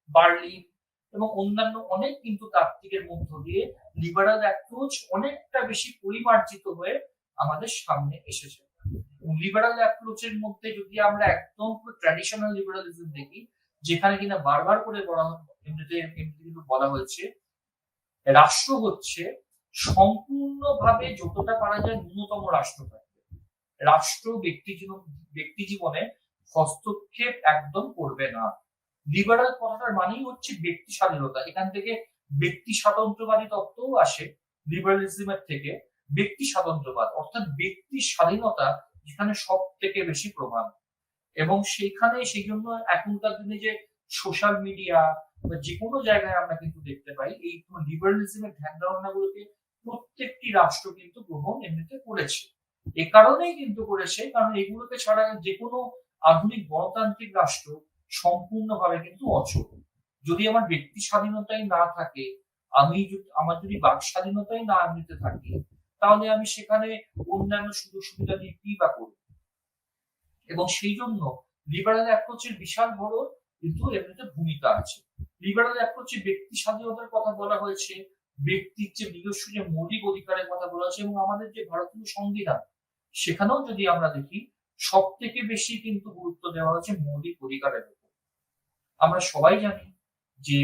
বার্লিন এবং অন্যান্য অনেক কিন্তু তাত্ত্বিকের মধ্য দিয়ে লিবারাল অ্যাপ্রোচ অনেকটা বেশি পরিমার্জিত হয়ে আমাদের সামনে এসেছে। লিবারাল অ্যাপ্রোচের মধ্যে যদি আমরা একদম ট্র্যাডিশনাল লিবারালিজম দেখি, যেখানে কিনা বারবার করে এমনিতে কিন্তু বলা হয়েছে রাষ্ট্র হচ্ছে সম্পূর্ণভাবে যতটা পারা যায় ন্যূনতম রাষ্ট্র থাকবে। রাষ্ট্র ব্যক্তি জীবনে হস্তক্ষেপ একদম করবে না। লিবারাল কথাটার মানেই হচ্ছে ব্যক্তি স্বাধীনতা। এখান থেকে ব্যক্তি স্বাতন্ত্র্যবাদী তত্ত্বও আসে লিবারালিজমের থেকে। ব্যক্তি স্বাতন্ত্র্যবাদ অর্থাৎ ব্যক্তি স্বাধীনতা যেখানে সব থেকে বেশি প্রমাণ। এবং সেখানে সেই জন্য এখনকার দিনে যে সোশ্যাল মিডিয়া বা যে কোনো জায়গায় আমরা কিন্তু দেখতে পাই এই লিবারালিজমের ধ্যান ধারণাগুলোকে প্রত্যেকটি রাষ্ট্র কিন্তু গ্রহণ এমনিতে করেছে। এ কারণেই কিন্তু করেছে কারণ এগুলোকে ছাড়া যে কোনো আধুনিক গণতান্ত্রিক রাষ্ট্র সম্পূর্ণভাবে কিন্তু অচল। যদি আমার ব্যক্তি স্বাধীনতাই না থাকে, আমার যদি বাক স্বাধীনতাই না এমনিতে থাকে, তাহলে আমি সেখানে অন্যান্য সুযোগ সুবিধা দিয়ে কি বা করব? এবং সেই জন্য লিবারাল অ্যাপ্রোচের বিশাল বড় কিন্তু এমনিতে ভূমিকা আছে। লিবারাল অ্যাপ্রোচে ব্যক্তি স্বাধীনতার কথা বলা হয়েছে, ব্যক্তির যে নিজস্ব যে মৌলিক অধিকারের কথা বলা হয়েছে, এবং আমাদের যে ভারতীয় সংবিধান সেখানেও যদি আমরা দেখি সব থেকে বেশি কিন্তু গুরুত্ব দেওয়া হয়েছে মৌলিক অধিকারের উপর। আমরা সবাই জানি যে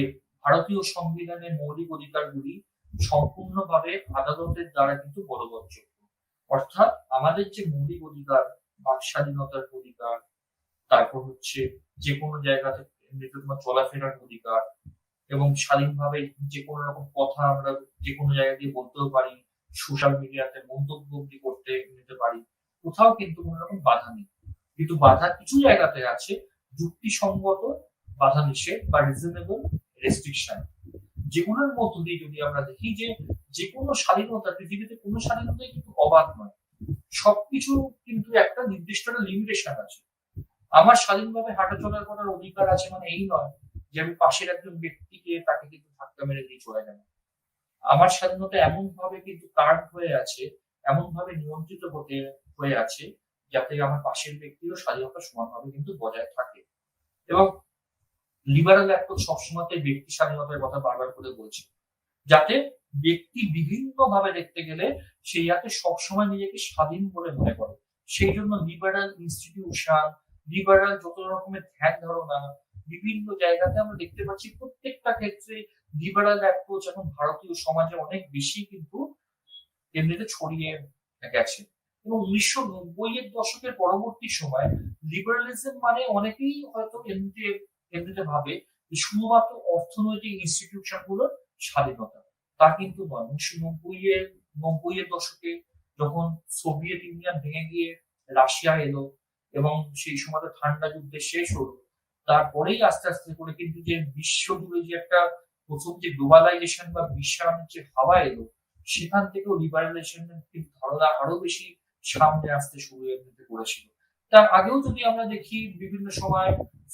ভারতীয় সংবিধানের মৌলিক অধিকারগুলি সম্পূর্ণভাবে আদালতের দ্বারা কিন্তু বলবৎযোগ্য। অর্থাৎ আমাদের যে মৌলিক অধিকার, বাক স্বাধীনতার অধিকার, তারপর হচ্ছে যে কোনো জায়গাতে তোমার চলাফেরার অধিকার, এবং স্বাধীনভাবে যে কোনো রকম কথা আমরা যে কোনো জায়গা দিয়ে বলতেও পারি, সোশ্যাল মিডিয়াতে মন্তব্য করতে নিতে পারি, কোথাও কিন্তু কোনো রকম বাধা নেই। কিন্তু বাধা কিছু জায়গাতে আছে, যুক্তিসঙ্গত বাধা নিষেধ বা রিজনেবল রেস্ট্রিকশন, যেগুলোর মধ্য দিয়ে যদি আমরা দেখি যে কোনো স্বাধীনতা, পৃথিবীতে কোনো স্বাধীনতাই কিন্তু অবাধ নয়, সবকিছু কিন্তু একটা নির্দিষ্ট লিমিটেশন আছে। আমার স্বাধীনভাবে হাঁটাচলা করার অধিকার আছে মানে এই নয় যে আমি পাশের একজন ব্যক্তিকে তাকে কিন্তু ধাক্কা মেরে দিয়ে চলে গেলাম। আমার স্বাধীনতা এমন ভাবে কিন্তু কার্ড হয়ে আছে, এমন ভাবে নিয়ন্ত্রিত হয়ে আছে, যাতে আমার পাশের ব্যক্তিরও স্বাধীনতা সমানভাবে কিন্তু বজায় থাকে। এবং লিবারাল অ্যাপ্রোচ সবসময় ব্যক্তি স্বাধীনতার কথা বারবার করে বলছে, যাতে ব্যক্তি বিভিন্ন ভাবে দেখতে গেলে সেই যাতে সবসময় নিজেকে স্বাধীন বলে মনে করে। সেই জন্য লিবারাল ইনস্টিটিউশন, লিবারাল যত রকমের ধ্যান ধারণা বিভিন্ন জায়গাতে আমরা দেখতে পাচ্ছি, প্রত্যেকটা ক্ষেত্রে লিবারাল অ্যাপ্রোচ এখন ভারতীয় সমাজে অনেক বেশি কিন্তু এমনিতে ছড়িয়ে গেছে। এবং 1990 এর দশকের পরবর্তী সময় লিবারালিজম মানে অনেকেই হয়তো এমনিতে ভাবে যে শুধুমাত্র অর্থনৈতিক ইনস্টিটিউশন গুলোর স্বাধীনতা, তা কিন্তু নয়। 1990 এর দশকে যখন সোভিয়েত ইউনিয়ন ভেঙে গিয়ে রাশিয়া এলো এবং সেই সময় ঠান্ডা যুদ্ধের শেষ হলো, তারপরেই আস্তে আস্তে করে কিন্তু যে বিশ্ব জুড়ে যে একটা প্রথম যে গ্লোবালাইজেশন বা বিশ্বায়নের যে হাওয়া এলো, সেখান থেকেও লিবারালাইজেশনের কিন্তু ধারণা আরো বেশি সামনে আসতে শুরু করেছিল। তার আগেও যদি আমরা দেখি, বিভিন্ন সময়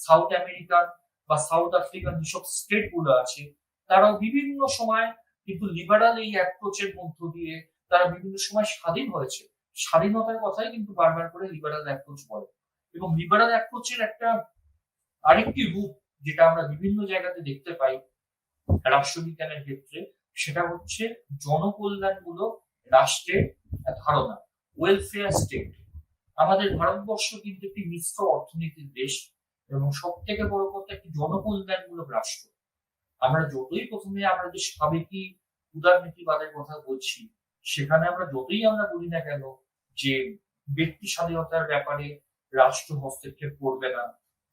সাউথ আমেরিকান বা সাউথ আফ্রিকান যেসব স্টেট গুলো আছে, তারাও বিভিন্ন সময় কিন্তু লিবারাল এই অ্যাপ্রোচের মধ্য দিয়ে তারা বিভিন্ন সময় স্বাধীন হয়েছে। স্বাধীনতার কথাই কিন্তু বারবার করে লিবারাল অ্যাপ্রোচ বলে। এবং লিবারাল অ্যাপ্রোচের একটা আরেকটি রূপ যেটা আমরা বিভিন্ন জায়গাতে দেখতে পাই রাষ্ট্রবিজ্ঞানের ক্ষেত্রে, সেটা হচ্ছে জনকল্যাণমূলক রাষ্ট্রের ধারণা, ওয়েলফেয়ার স্টেট। আমাদের ভারতবর্ষ কিন্তু একটি মিশ্র অর্থনীতির দেশ এবং সব থেকে বড় কথা একটি জনকল্যাণমূলক রাষ্ট্র। আমরা যতই প্রথমে আমরা যে সাবেকি উদারনীতিবাদের কথা বলছি, সেখানে আমরা যতই আমরা বলি না কেন যে ব্যক্তি স্বাধীনতার ব্যাপারে রাষ্ট্র হস্তক্ষেপ করবে না,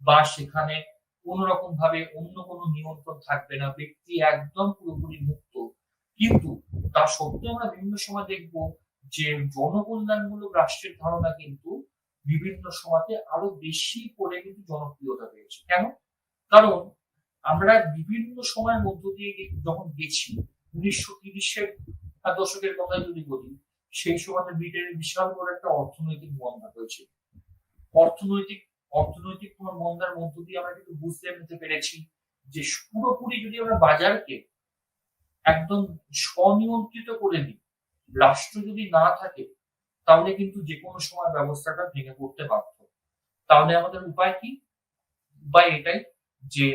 বা সেখানে কোন রকম ভাবে অন্য কোনো নিয়ন্ত্রণ থাকবে না, ব্যক্তি একদম পুরোপুরি মুক্ত, কিন্তু তা সত্ত্বেও আমরা বিভিন্ন সময় দেখবো যে জনকল্যাণমূলক রাষ্ট্রের ধারণা কিন্তু বিভিন্ন সময়তে আরো বেশি করে কিন্তু জনপ্রিয়তা পেয়েছে। কেন? কারণ আমরা বিভিন্ন সময়ের মধ্য দিয়ে যখন গেছি, 1930-এর দশকের কথা যদি বলি, সেই সময় ব্রিটেনের বিশাল বড় একটা অর্থনৈতিক মন্দা হয়েছে। অর্থনৈতিক তোমার মন্দার মধ্য দিয়ে আমরা কিন্তু বুঝতে নিতে পেরেছি যে পুরোপুরি যদি আমরা বাজারকে একদম স্বনিয়ন্ত্রিত করে দিই, রাষ্ট্র যদি না থাকে, তাহলে কিন্তু যে কোনো সময় ব্যবস্থাটা ভেঙে পড়তে বাধ্য। তাহলে আমাদের উপায় কি? উপায় এটাই যে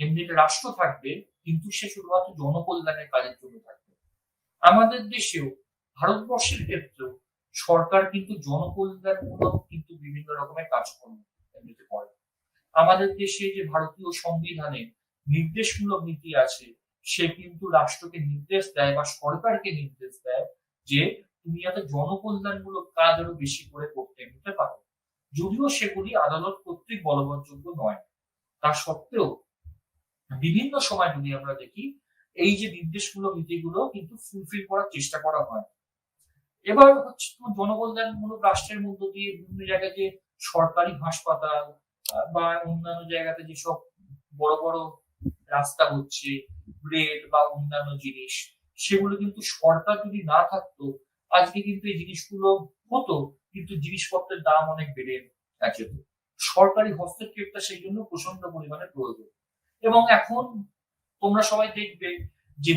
এমনিতে রাষ্ট্র থাকবে, কিন্তু সে শুধুমাত্র জনকল্যাণের কাজের জন্য থাকবে। আমাদের দেশেও, ভারতবর্ষের ক্ষেত্রেও সরকার কিন্তু জনকল্যাণমূলক কিন্তু বিভিন্ন রকমের কাজকর্ম এমনিতে করে। আমাদের দেশে যে ভারতীয় সংবিধানে নির্দেশমূলক নীতি আছে, সে কিন্তু রাষ্ট্রকে নির্দেশ দেয় বা সরকারকে নির্দেশ দেয় যে তুমি যাতে জনকল্যাণমূলক কাজ আরো বেশি করে করতে নিতে পারো, যদিও সেগুলি আদালত কর্তৃক বলবৎযোগ্য নয়। তা সত্ত্বেও বিভিন্ন সময় যদি আমরা দেখি, এই যে নির্দেশমূলক নীতিগুলো কিন্তু ফুলফিল করার চেষ্টা করা হয়। এবার হচ্ছে জনকল্যাণমূলক রাষ্ট্রের মধ্য দিয়ে বিভিন্ন জায়গায় যে সরকারি হাসপাতাল বা অন্যান্য জায়গাতে যেসব বড় বড় রাস্তা হচ্ছে, রেল বা অন্যান্য জিনিস, সেগুলো কিন্তু সরকার যদি না থাকতো, আজকে কিন্তু এই জিনিসগুলো হতো, কিন্তু জিনিসপত্রের দাম অনেক বেড়ে যেত। সরকারি হস্তক্ষেপটা সেই জন্য প্রচন্ড পরিমাণে প্রয়োজন। এবং এখন তোমরা সবাই দেখবে যে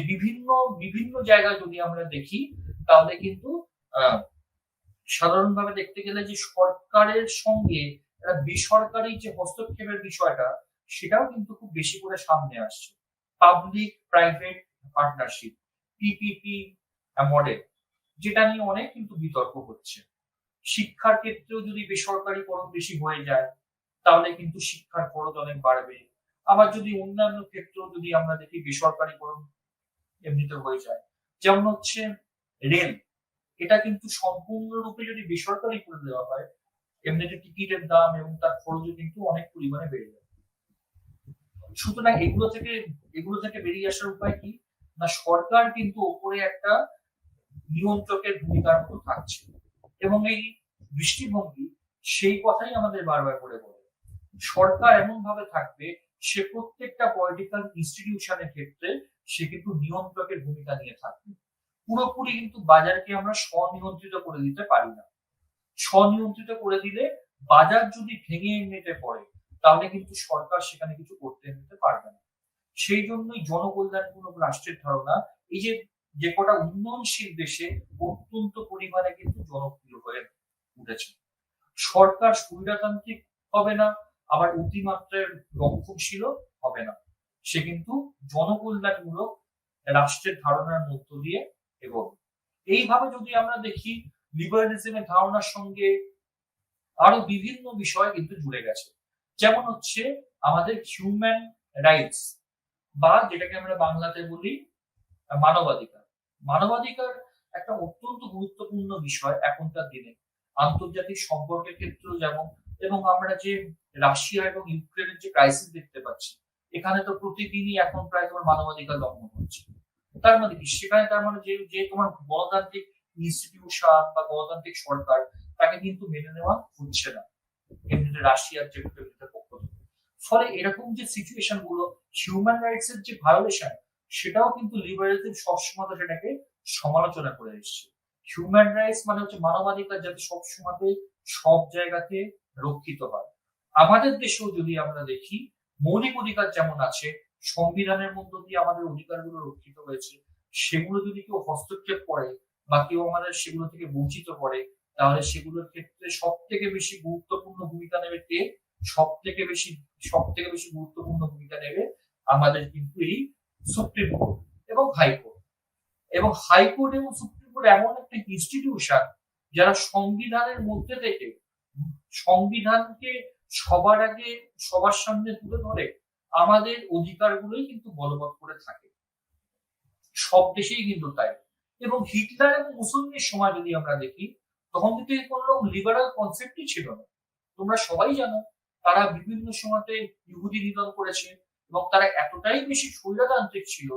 বিভিন্ন জায়গায় যদি আমরা দেখি, তাহলে কিন্তু সাধারণভাবে দেখতে গেলে যে সরকারের সঙ্গে একটা বেসরকারি যে হস্তক্ষেপের বিষয়টা, সেটাও কিন্তু খুব বেশি করে সামনে আসছে। Public private partnership, PPP model, যেটা নিয়ে অনেক কিন্তু বিতর্ক হচ্ছে। শিক্ষার ক্ষেত্রেও যদি বেসরকারিকরণ বেশি হয়ে যায়, তাহলে কিন্তু শিক্ষার খরচ অনেক বাড়বে। আবার যদি অন্যান্য ক্ষেত্রেও যদি আমরা দেখি বেসরকারিকরণ এমনিতে হয়ে যায়, যেমন হচ্ছে রেল, এটা কিন্তু সম্পূর্ণরূপে যদি বেসরকারি করে দেওয়া হয়, এমনিতে টিকিটের দাম এবং তার খরচও কিন্তু অনেক পরিমাণে বেড়ে যাবে। সুতরাং এগুলো থেকে বেরিয়ে আসার উপায় কি? না, সরকার কিন্তু ওপরে একটা নিয়ন্ত্রকের ভূমিকার মতো থাকছে, এবং এই দৃষ্টিভঙ্গি সেই কথাই আমাদের বারবার করে বলে। সরকার এমন ভাবে থাকবে, সে প্রত্যেকটা পলিটিক্যাল ইনস্টিটিউশনের ক্ষেত্রে সে কিন্তু নিয়ন্ত্রকের ভূমিকা নিয়ে থাকবে। পুরোপুরি কিন্তু বাজারকে আমরা স্বনিয়ন্ত্রিত করে দিতে পারি না। স্বনিয়ন্ত্রিত করে দিলে বাজার যদি ভেঙে এমনিতে পড়ে, তাহলে কিন্তু সরকার সেখানে কিছু করতে নিতে পারবে না। সেই জন্যই জনকল্যাণমূলক রাষ্ট্রের ধারণা এই যে কটা উন্নয়নশীল দেশে অত্যন্ত পরিমাণে কিন্তু জনপ্রিয় হয়ে উঠেছে। সরকার সুবিধাতান্ত্রিক হবে না, আবার অতিমাত্রায় রক্ষণশীল হবে না। সে কিন্তু জনকল্যাণমূলক রাষ্ট্রের ধারণার মধ্য দিয়ে এগোবে। এইভাবে যদি আমরা দেখি, লিবারালিজমের ধারণার সঙ্গে আরো বিভিন্ন বিষয় কিন্তু জুড়ে গেছে। যেমন হচ্ছে আমাদের হিউম্যান রাইটস, বা যেটাকে আমরা বাংলাতে বলি মানবাধিকার। মানবাধিকার একটা অত্যন্ত গুরুত্বপূর্ণ বিষয় এখনকার দিনে, আন্তর্জাতিক সম্পর্কের ক্ষেত্রেও যেমন, এবং আমরা যে রাশিয়া এবং ইউক্রেনের যে ক্রাইসিস দেখতে পাচ্ছি, এখানে তো প্রতিদিনই এখন প্রায় তোমার মানবাধিকার লঙ্ঘন হচ্ছে। তার মানে কি? সেখানে তার মানে যে যে তোমার গণতান্ত্রিক ইনস্টিটিউশন বা গণতান্ত্রিক সরকার, তাকে কিন্তু মেনে নেওয়া হচ্ছে না এমনিতে রাশিয়ার যে পক্ষ থেকে। ফলে এরকম যে সিচুয়েশন গুলো, হিউম্যান রাইটস এর যে ভায়োলেশন, সেটাও কিন্তু লিবারেলিজম সবসময় সেটাকে সমালোচনা করে এসেছে। হিউম্যান রাইটস মানে হচ্ছে মানবাধিকার, যাতে সবসময় সব জায়গাতে রক্ষিত হয়। আমাদের দেশেও যদি আমরা দেখি, মৌলিক অধিকার যেমন আছে, সংবিধানের মধ্য দিয়ে আমাদের অধিকারগুলো রক্ষিত হয়েছে, সেগুলো যদি কেউ হস্তক্ষেপ করে বা কেউ আমাদের সেগুলো থেকে বঞ্চিত করে, তাহলে সেগুলোর ক্ষেত্রে সব থেকে বেশি গুরুত্বপূর্ণ ভূমিকা নেবে কে? সব থেকে বেশি গুরুত্বপূর্ণ ভূমিকা নেবে আমাদের কিন্তু এই সুপ্রিম কোর্ট এবং হাইকোর্ট। এবং হাইকোর্ট এবং সুপ্রিম কোর্ট এমন একটা ইনস্টিটিউশন, যারা সংবিধানের মধ্যে থেকে সংবিধানকে সবার আগে সবার সামনে তুলে ধরে আমাদের অধিকারগুলোই কিন্তু বলবৎ করে থাকে। সব দেশেই কিন্তু তাই। এবং হিটলার এবং মুসলিমের সময় যদি আমরা দেখি, তখন কিন্তু কোনো লিবারাল কনসেপ্টই ছিল না। তোমরা সবাই জানো, তারা বিভিন্ন সময়তে ইহুদি নিধন করেছে, এবং তারা এতটাই বেশি স্বৈরতান্ত্রিক ছিল,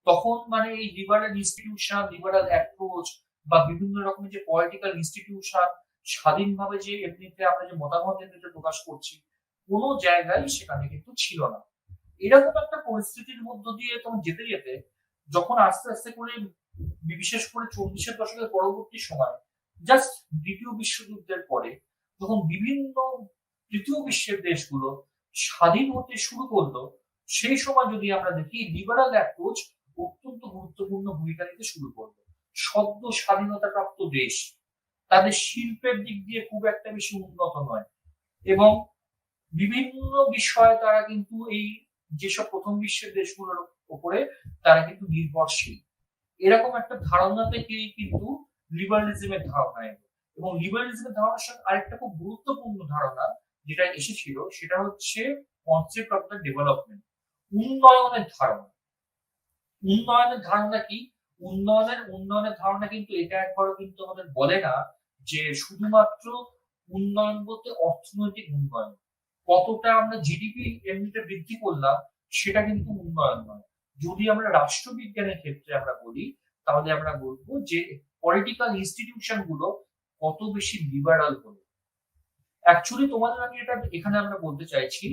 তখন মানে এই লিবারাল ইনস্টিটিউশন, লিবারাল অ্যাপ্রোচ বা বিভিন্ন রকমের যে পলিটিক্যাল ইনস্টিটিউশন, স্বাধীনভাবে যে এমনিতে আমরা যে মতামত এমনিতে প্রকাশ করছি, কোনো জায়গায় সেখানে কিন্তু ছিল না। এরকম একটা পরিস্থিতির মধ্য দিয়ে তখন যেতে যেতে, যখন আস্তে আস্তে করে বিশেষ করে 40-এর দশকের পরবর্তী সময়, জাস্ট দ্বিতীয় বিশ্বযুদ্ধের পরে, যখন বিভিন্ন তৃতীয় বিশ্বের দেশগুলো স্বাধীন হতে শুরু করলো, সেই সময় যদি আমরা দেখি, লিবারাল অ্যাপ্রোচ অত্যন্ত গুরুত্বপূর্ণ ভূমিকা নিতে শুরু করলো। সদ্য স্বাধীনতাপ্রাপ্ত দেশ, তাদের শিল্পের দিক দিয়ে খুব একটা বেশি উন্নত নয়, এবং বিভিন্ন বিষয়ে তারা কিন্তু এই যেসব প্রথম বিশ্বের দেশগুলোর উপরে তারা কিন্তু নির্ভরশীল। এরকম একটা ধারণা থেকেই কিন্তু লিবারালিজমের ধারণা এলো। এবং লিবারালিজমের ধারণার সাথে আরেকটা খুব গুরুত্বপূর্ণ ধারণা যেটা এসেছিল, সেটা হচ্ছে কনসেপ্ট অফ দ্য ডেভেলপমেন্ট, উন্নয়নের ধারণা। উন্নয়নের ধারণা কি? উন্নয়নের ধারণা কিন্তু এটা একবারও কিন্তু আমাদের বলে না যে শুধুমাত্র উন্নয়ন বলতে অর্থনৈতিক উন্নয়ন, কতটা আমরা জিডিপি এমনিতে বৃদ্ধি করলাম, সেটা কিন্তু উন্নয়ন নয়। যদি আমরা রাষ্ট্রবিজ্ঞানের ক্ষেত্রে আমরা বলি, তাহলে আমরা বলবো যে পলিটিক্যাল ইনস্টিটিউশন গুলো কত বেশি লিবারাল হলো। অ্যাকচুয়ালি তোমাদের আমি এটা এখানে আমরা বলতে চাইছি,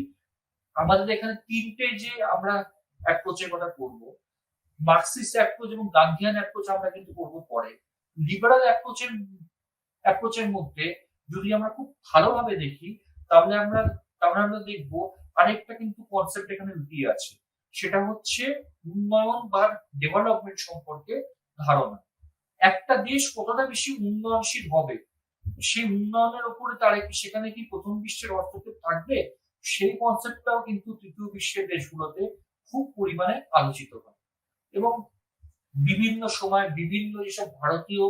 আমাদের এখানে তিনটে যে আমরা অ্যাপ্রোচের কথা করবো, মার্কসিস্ট অ্যাপ্রোচ এবং গান্ধিয়ান অ্যাপ্রোচ আমরা কিন্তু করবো পরে। লিবারাল অ্যাপ্রোচের মধ্যে যদি আমরা খুব ভালোভাবে দেখি, তাহলে আমরা দেখবো আরেকটা কিন্তু কনসেপ্ট এখানে লুকিয়ে আছে, সেটা হচ্ছে উন্নয়ন বা ডেভেলপমেন্ট সম্পর্কে ধারণা। একটা দেশ কতটা বেশি উন্নয়নশীল হবে, সেই উন্নয়নের উপরে তারা কি সেখানে কি প্রথম বিশ্বের হস্তক্ষেপ থাকবে, সেই কনসেপ্টটাও কিন্তু তৃতীয় বিশ্বের দেশগুলোতে খুব পরিমাণে আলোচিত হয়। এবং বিভিন্ন সময় বিভিন্ন যেসব ভারতীয়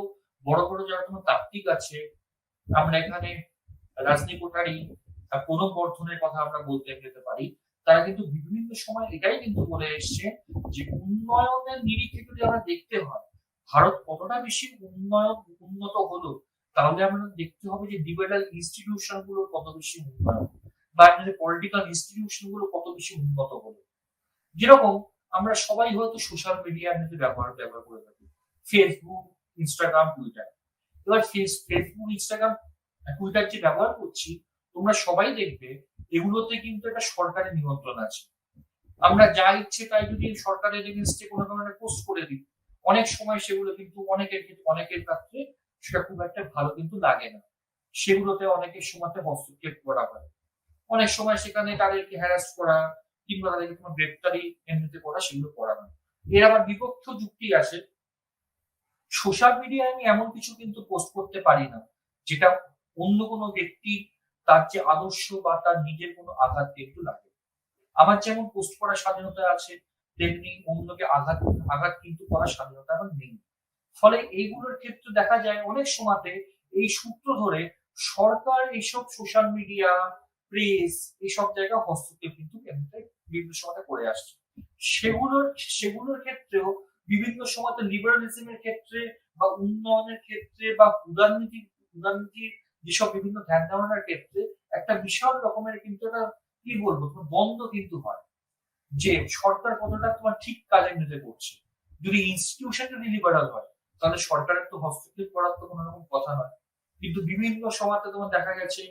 বড় বড় যারা কোনো তাত্ত্বিক আছে, আমরা এখানে রাজনী কোঠারি, প্রণব বর্ধনের কথা আমরা বলতে পেতে পারি, তারা কিন্তু বিভিন্ন সময় এটাই কিন্তু বলে এসছে যে উন্নয়নের নিরিখে যদি আমরা দেখতে হয় ভারত কতটা বেশি উন্নত হলো, তাহলে আমরা দেখতে হবে যে লিবারাল ইনস্টিটিউশন গুলো কত বেশি উন্নয়ন, বা পলিটিক্যাল ইনস্টিটিউশন গুলো কত বেশি উন্নত হলো। যেরকম আমরা সবাই হয়তো সোশ্যাল মিডিয়া ব্যবহার করে থাকি, ফেসবুক, ইনস্টাগ্রাম, টুইটার। এবার ফেসবুক, ইনস্টাগ্রাম, টুইটার যে ব্যবহার করছি, তোমরা সবাই দেখবে এগুলোতে কিন্তু একটা সরকারের নিয়ন্ত্রণ আছে। আমরা যা ইচ্ছে তাই যদি সরকারের এগেইনস্টে কোনো ধরনের পোস্ট করে দিই, অনেক সময় সেগুলো কিন্তু অনেকের ক্ষেত্রে সেটা খুব একটা ভালো কিন্তু লাগে না। সেগুলোতে অনেকের সময় হস্তক্ষেপ করা হয়, অনেক সময় সেখানে তাদেরকে হ্যারাস করা কিংবা তাদেরকে কোনো গ্রেপ্তারি এমনিতে করা, সেগুলো করা হয়। এর আবার বিপক্ষ যুক্তি আছে, সোশ্যাল মিডিয়ায় আমি এমন কিছু কিন্তু পোস্ট করতে পারি না যেটা অন্য কোনো ব্যক্তি তার যে আদর্শ বা তার নিজের কোনো আঘাত কিন্তু লাগে। আমার যেমন পোস্ট করার স্বাধীনতা আছে, তেমনি অন্যকে আঘাত কিন্তু করার স্বাধীনতা আমার নেই। ফলে এইগুলোর ক্ষেত্রে দেখা যায় অনেক সময়তে এই সূত্র ধরে সরকার এইসব সোশ্যাল মিডিয়া, প্রেস, এইসব জায়গায় হস্তক্ষেপ কিন্তু বিভিন্ন সময় করে আসছে। সেগুলোর ক্ষেত্রেও বিভিন্ন সময় লিবারালিজমের ক্ষেত্রে বা উন্নয়নের ক্ষেত্রে বা উদারনীতি যেসব বিভিন্ন ধ্যান ধারণার ক্ষেত্রে একটা বিশাল রকমের কিন্তু একটা কি বলবো তোমার দ্বন্দ্ব কিন্তু হয়, যে সরকার কতটা তোমার ঠিক কাজে নিতে করছে। যদি ইনস্টিটিউশন যদি লিবারাল হয় তাহলে সরকারের তো হস্তক্ষেপ করার তো কোনো রকম কথা নয়। কিন্তু বিভিন্ন সময়তে তোমার দেখা গেছে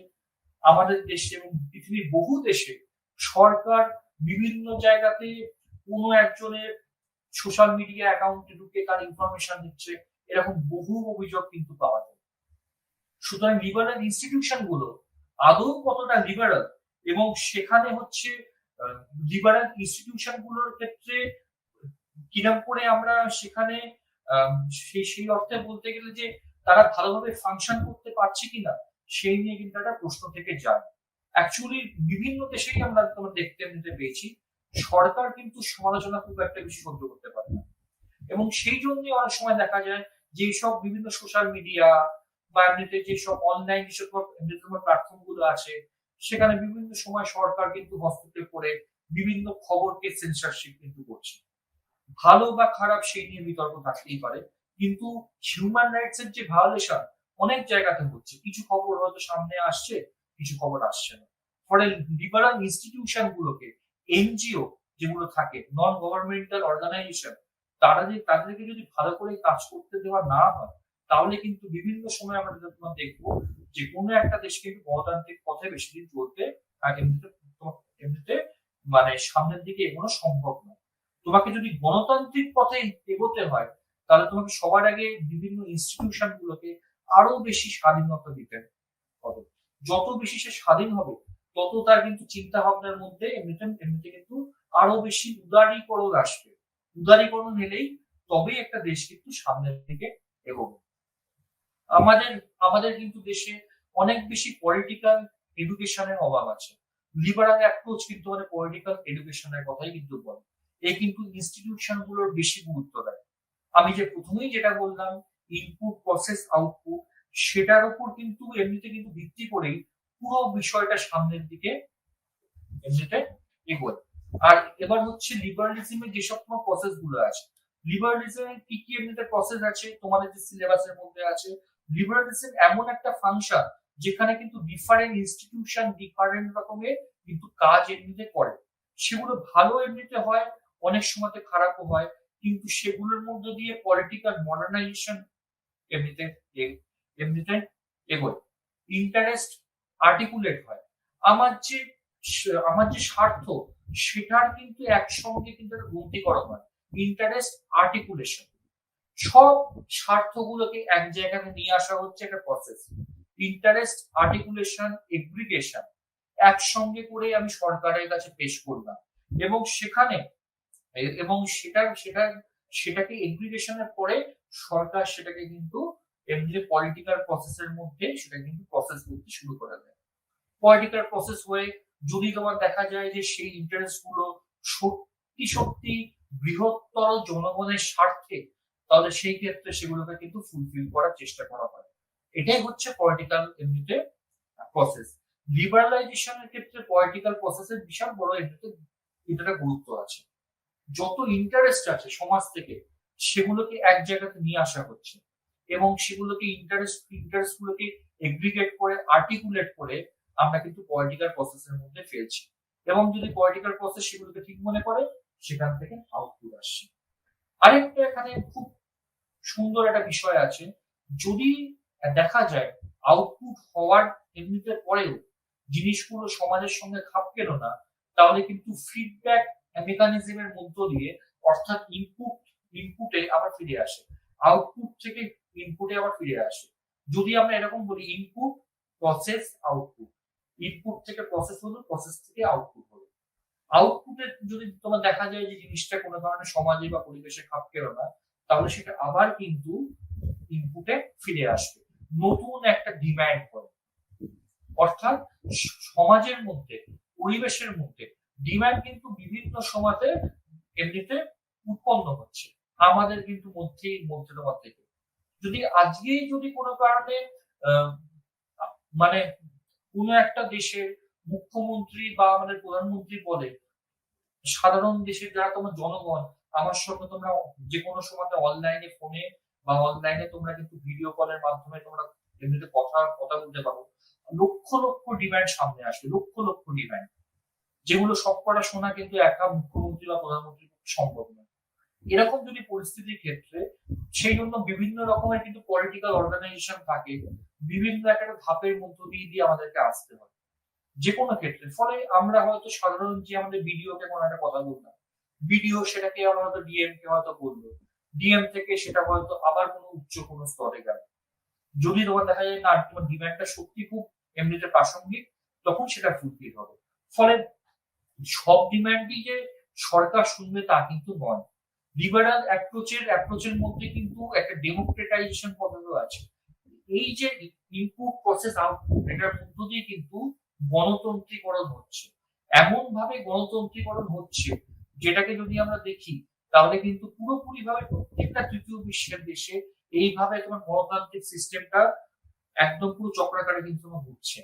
আমাদের দেশে এবং পৃথিবীর বহু দেশে সরকার বিভিন্ন জায়গাতে কোনো একজনের সোশ্যাল মিডিয়া অ্যাকাউন্টে ঢুকে তার ইনফরমেশন দিচ্ছে, এরকম বহু অভিযোগ কিন্তু পাওয়া যায়। সুতরাং লিবারাল ইনস্টিটিউশন গুলো আদৌ কতটা লিবারাল, এবং সেখানে হচ্ছে লিবারাল ইনস্টিটিউশন গুলোর ক্ষেত্রে কিরম করে আমরা সেখানে সেই অর্থে বলতে গেলে যে তারা ভালোভাবে ফাংশন করতে পারছে কিনা, সেই নিয়ে কিন্তু একটা প্রশ্ন থেকে যায়। অ্যাকচুয়ালি বিভিন্ন দেশেই আমরা তোমার দেখতে পেয়েছি সরকার কিন্তু সমালোচনা খুব একটা বেশি সহ্য করতে পারে না, এবং সেই জন্য অনেক সময় দেখা যায় যে সব বিভিন্ন সোশ্যাল মিডিয়া বা এমনিতে যেসব অনলাইন যেসব প্ল্যাটফর্ম গুলো আছে, সেখানে বিভিন্ন সময় সরকার কিন্তু হস্তক্ষেপ করে বিভিন্ন খবরকে সেন্সরশিপ কিন্তু করছে। ভালো বা খারাপ সেই নিয়ে বিতর্ক থাকতেই পারে, কিন্তু হিউম্যান রাইটস এর যে ভায়োলেশন অনেক জায়গাতে হচ্ছে, কিছু খবর হয়তো সামনে আসছে, কিছু খবর আসছে না। ফলে লিবারাল ইনস্টিটিউশন গুলোকে, এনজিও যেগুলো থাকে, নন গভর্নমেন্টাল অর্গানাইজেশন, তাদেরকে যদি ভালো করে কাজ করতে দেওয়া না হয়, তাহলে কিন্তু বিভিন্ন সময় আমরা তোমার দেখবো যে কোনো একটা দেশ কিন্তু গণতান্ত্রিক পথে বেশি দিন চলতে আর এমনিতে মানে সামনের দিকে এগোনো সম্ভব নয়। তোমাকে যদি গণতান্ত্রিক পথে এগোতে হয়, তাহলে তোমাকে সবার আগে বিভিন্ন ইনস্টিটিউশন গুলোকে আরো বেশি স্বাধীনতা দিতে হবে। যত বেশি সে স্বাধীন হবে, তত তার কিন্তু চিন্তা ভাবনার মধ্যে এমনিতে কিন্তু আরো বেশি উদারীকরণ আসবে। উদারীকরণ এলেই তবেই একটা দেশ কিন্তু সামনের দিকে এগোবে। আমাদের আমাদের কিন্তু দেশে অনেক বেশি পলিটিক্যাল এডুকেশনের অভাব আছে। লিবারাল অ্যাপ্রোচ কিন্তু মানে পলিটিক্যাল এডুকেশনের কথাই কিন্তু বলে। এই কিন্তু ইনস্টিটিউশন গুলোর বেশি গুরুত্ব দেয়। আমি যে প্রথমেই যেটা বললাম, ইনপুট প্রসেস আউটপুট, সেটার উপর কিন্তু এমনিতে কিন্তু ভিত্তি করেই পুরো বিষয়টা সামনের দিকে এমনিতে এগোয়। আর এবার হচ্ছে লিবারালিজমের যেসব তোমার প্রসেস গুলো আছে, লিবারালিজমের কি কি এমনিতে প্রসেস আছে তোমাদের যে সিলেবাসের মধ্যে আছে। লিবারালিজম এমন একটা ফাংশন যেখানে কিন্তু ডিফারেন্ট ইনস্টিটিউশন ডিফারেন্ট রকমের কিন্তু কাজ এমনিতে করে। সেগুলো ভালো এমনিতে হয়, অনেক সময়তে খারাপও হয়, কিন্তু সেগুলোর মধ্যে দিয়ে পলিটিক্যাল মডার্নাইজেশন এমনিতে এমনিতে এগোয়। ইন্টারেস্ট আর্টিকুলেট হয়। আমার যে আমার যে স্বার্থ, সেটার কিন্তু একসঙ্গে কিন্তু একটা গ্রন্থিকরণ হয়। ইন্টারেস্ট আর্টিকুলেশন, সব স্বার্থগুলোকে এক জায়গাতে নিয়ে আসা হচ্ছে একটা প্রসেস। ইন্টারেস্ট আর্টিকুলেশন এগ্রিগেশন একসঙ্গে করে আমি সরকারের কাছে পেশ করলাম, এবং সেখানে এবং সেটাকে এগ্রিগেশনের পরে সরকার সেটাকে কিন্তু এমনি পলিটিক্যাল প্রসেসের মধ্যে সেটা কিন্তু প্রসেস করতে শুরু করে দেয়। পলিটিক্যাল প্রসেস হয়ে যদি তোমার দেখা যায় যে সেই ইন্টারেস্ট গুলো সত্যি সত্যি বৃহত্তর জনগণের স্বার্থে, তাহলে সেই ক্ষেত্রে সেগুলোকে কিন্তু ফুলফিল করার চেষ্টা করা হয়। এটাই হচ্ছে পলিটিক্যাল এমনিতে প্রসেস। লিবারালাইজেশনের ক্ষেত্রে পলিটিক্যাল প্রসেসের বিশাল বড় এমনিতে এটা গুরুত্ব আছে। যত ইন্টারেস্ট আছে সমাজ থেকে সেগুলোকে এক জায়গাতে নিয়ে আসা হচ্ছে এবং সেগুলোকে ইন্টারেস্ট গুলোকে এগ্রিগেট করে আর্টিকুলেট করে আমরা কিন্তু পলিটিক্যাল প্রসেসের মধ্যে ফেলছি এবং যদি পলিটিক্যাল প্রসেস সেগুলোকে ঠিক মনে করে সেখান থেকে আউটপুট আসছে। আরেকটা এখানে খুব সুন্দর একটা বিষয় আছে, যদি দেখা যায় আউটপুট হওয়ার এমনিতে পরেও জিনিসগুলো সমাজের সঙ্গে খাপ পেল না, তাহলে কিন্তু ফিডব্যাক মেকানিজমের মধ্য দিয়ে, অর্থাৎ ইনপুটে আবার ফিরে আসে, আউটপুট থেকে ইনপুটে আবার ফিরে আসে। যদি আমরা এরকম বলি ইনপুট প্রসেস আউটপুট, ইনপুট থেকে প্রসেস হলো, প্রসেস থেকে আউটপুট হলো। আউটপুটে যদি তোমার দেখা যায় যে জিনিসটা কোনো কারণে সমাজে বা পরিবেশে খাপ পেল না, তাহলে সেটা আবার কিন্তু ইনপুটে ফিরে আসবে, নতুন একটা ডিমান্ড করে। অর্থাৎ সমাজের মধ্যে, পরিবেশের মধ্যে ডিমান্ড কিন্তু বিভিন্ন সময়তে এমনিতে উৎপন্ন হচ্ছে আমাদের কিন্তু মধ্যে তোমার থেকে। যদি আজকেই যদি কোনো কারণে মানে কোন একটা দেশের মুখ্যমন্ত্রী বা আমাদের প্রধানমন্ত্রী বলে সাধারণ দেশের যারা তোমার জনগণ আমার সঙ্গে তোমরা যে কোনো সময় অনলাইনে ফোনে বা অনলাইনে তোমরা কিন্তু ভিডিও কলের মাধ্যমে তোমরা এমনিতে কথা বলতে পারো, লক্ষ লক্ষ ডিমান্ড সামনে আসবে, লক্ষ লক্ষ ডিমান্ড, যেগুলো সবকটা শোনা কিন্তু একা মুখ্যমন্ত্রী বা প্রধানমন্ত্রীর পক্ষে সম্ভব নয়। এরকম যদি পরিস্থিতির ক্ষেত্রে সেই জন্য বিভিন্ন রকমের কিন্তু পলিটিক্যাল অর্গানাইজেশন থাকে, বিভিন্ন একটা ধাপের মধ্য দিয়ে আমাদেরকে আসতে হয় যে কোনো ক্ষেত্রে। ফলে আমরা হয়তো সাধারণ যে আমাদের বিডিওকে কোনো একটা কথা বললাম, বিডিও সেটাকে আমরা হয়তো ডিএম কে হয়তো বললো, ডিএম থেকে সেটা হয়তো আবার কোনো উচ্চ কোনো স্তরে গেল। যদি তোমার দেখা যায় না তোমার ডিমান্ডটা সত্যি খুব এমনিতে প্রাসঙ্গিক, তখন সেটা ফুলফিল হবে। ফলে সব ডিমান্ডই যে সরকার শুনবে তা কিন্তু নয়। লিবারাল অ্যাপ্রোচের মধ্যে কিন্তু একটা ডেমোক্রেটাইজেশন পদ্ধতি আছে। এই যে ইনপুট প্রসেস আউটপুট, এটার মধ্য দিয়ে কিন্তু গণতন্ত্রীকরণ হচ্ছে, এমন ভাবে গণতন্ত্রীকরণ হচ্ছে যেটাকে যদি আমরা দেখি তাহলে কিন্তু পুরোপুরি ভাবে প্রত্যেকটা তৃতীয় বিশ্বের দেশে এইভাবে তোমার গণতান্ত্রিক সিস্টেমটা একদম পুরো চক্রাকারে কিন্তু ঘুরছে,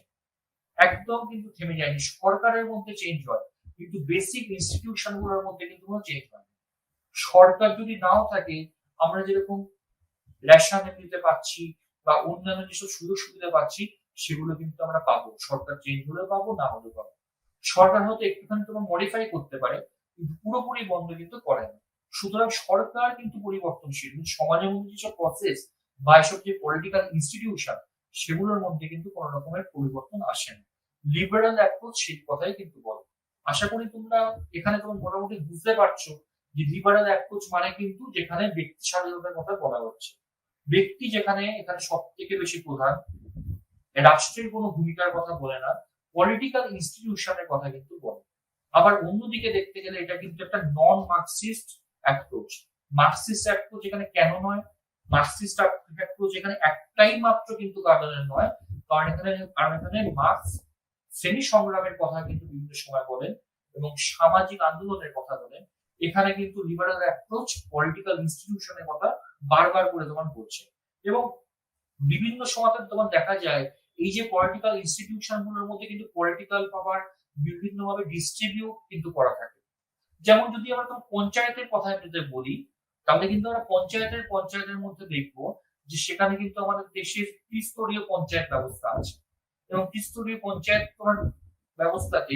একদম কিন্তু থেমে যায়নি। সরকারের মধ্যে চেঞ্জ হয় কিন্তু বেসিক ইনস্টিটিউশন গুলোর মধ্যে কিন্তু কোনো চেঞ্জ হয় না। সরকার যদি নাও থাকে, আমরা যেরকম রেশন নিতে পাচ্ছি বা অন্যান্য যেসব সুযোগ সুবিধা পাচ্ছি সেগুলো কিন্তু আমরা পাবো, সরকার চেঞ্জ হলে পাবো, না হলে পাবো। সরকার হয়তো একটুখানি তোমার মডিফাই করতে পারে কিন্তু পুরোপুরি বন্ধ কিন্তু করে না। সুতরাং সরকার কিন্তু পরিবর্তনশীল, কিন্তু সমাজের মধ্যে যেসব প্রসেস বা এসব যে পলিটিক্যাল ইনস্টিটিউশন সেগুলোর মধ্যে কিন্তু কোনো রকমের পরিবর্তন আসে না। লিবারাল অ্যাপ্রোচ সেই কথাই কিন্তু বলে। আশা করি তোমরা এখানে তোমার মোটামুটি বুঝতে পারছো যে লিবারাল অ্যাপ্রোচ মানে কিন্তু যেখানে ব্যক্তি স্বাধীনতার কথা বলা হচ্ছে, ব্যক্তি যেখানে এখানে সব থেকে বেশি প্রধান, রাষ্ট্রের কোনো ভূমিকার কথা বলে না, পলিটিক্যাল ইনস্টিটিউশনের কথা কিন্তু বলে। আবার অন্যদিকে দেখতে গেলে এটা কিন্তু একটা নন মার্কসিস্ট অ্যাপ্রোচ। মার্কসিস্ট অ্যাপ্রোচ এখানে কেন নয়? মার্কসিস্ট অ্যাপ্রোচ এখানে একটাই মাত্র কিন্তু কারণে নয়, কারণ এখানে মার্কস শ্রেণী সংগ্রামের কথা কিন্তু বিভিন্ন সময় বলেন এবং সামাজিক আন্দোলনের কথা বলেন। এখানে কিন্তু লিবারাল অ্যাপ্রোচ পলিটিক্যাল ইনস্টিটিউশনের কথা বারবার করে তোমার বলছে এবং বিভিন্ন সময় তোমার দেখা যায় এই যে পলিটিক্যাল ইনস্টিটিউশন গুলোর মধ্যে কিন্তু পলিটিক্যাল পাওয়ার বিভিন্ন ভাবে ডিস্ট্রিবিউট কিন্তু করা থাকে। যেমন যদি আমরা তোমার পঞ্চায়েতের কথা যদি বলি, তাহলে কিন্তু আমরা পঞ্চায়েতের মধ্যে দেখবো যে সেখানে কিন্তু আমাদের দেশে ত্রিস্তরীয় পঞ্চায়েত ব্যবস্থা আছে এবং ত্রিস্তরীয় পঞ্চায়েত তোমার ব্যবস্থাতে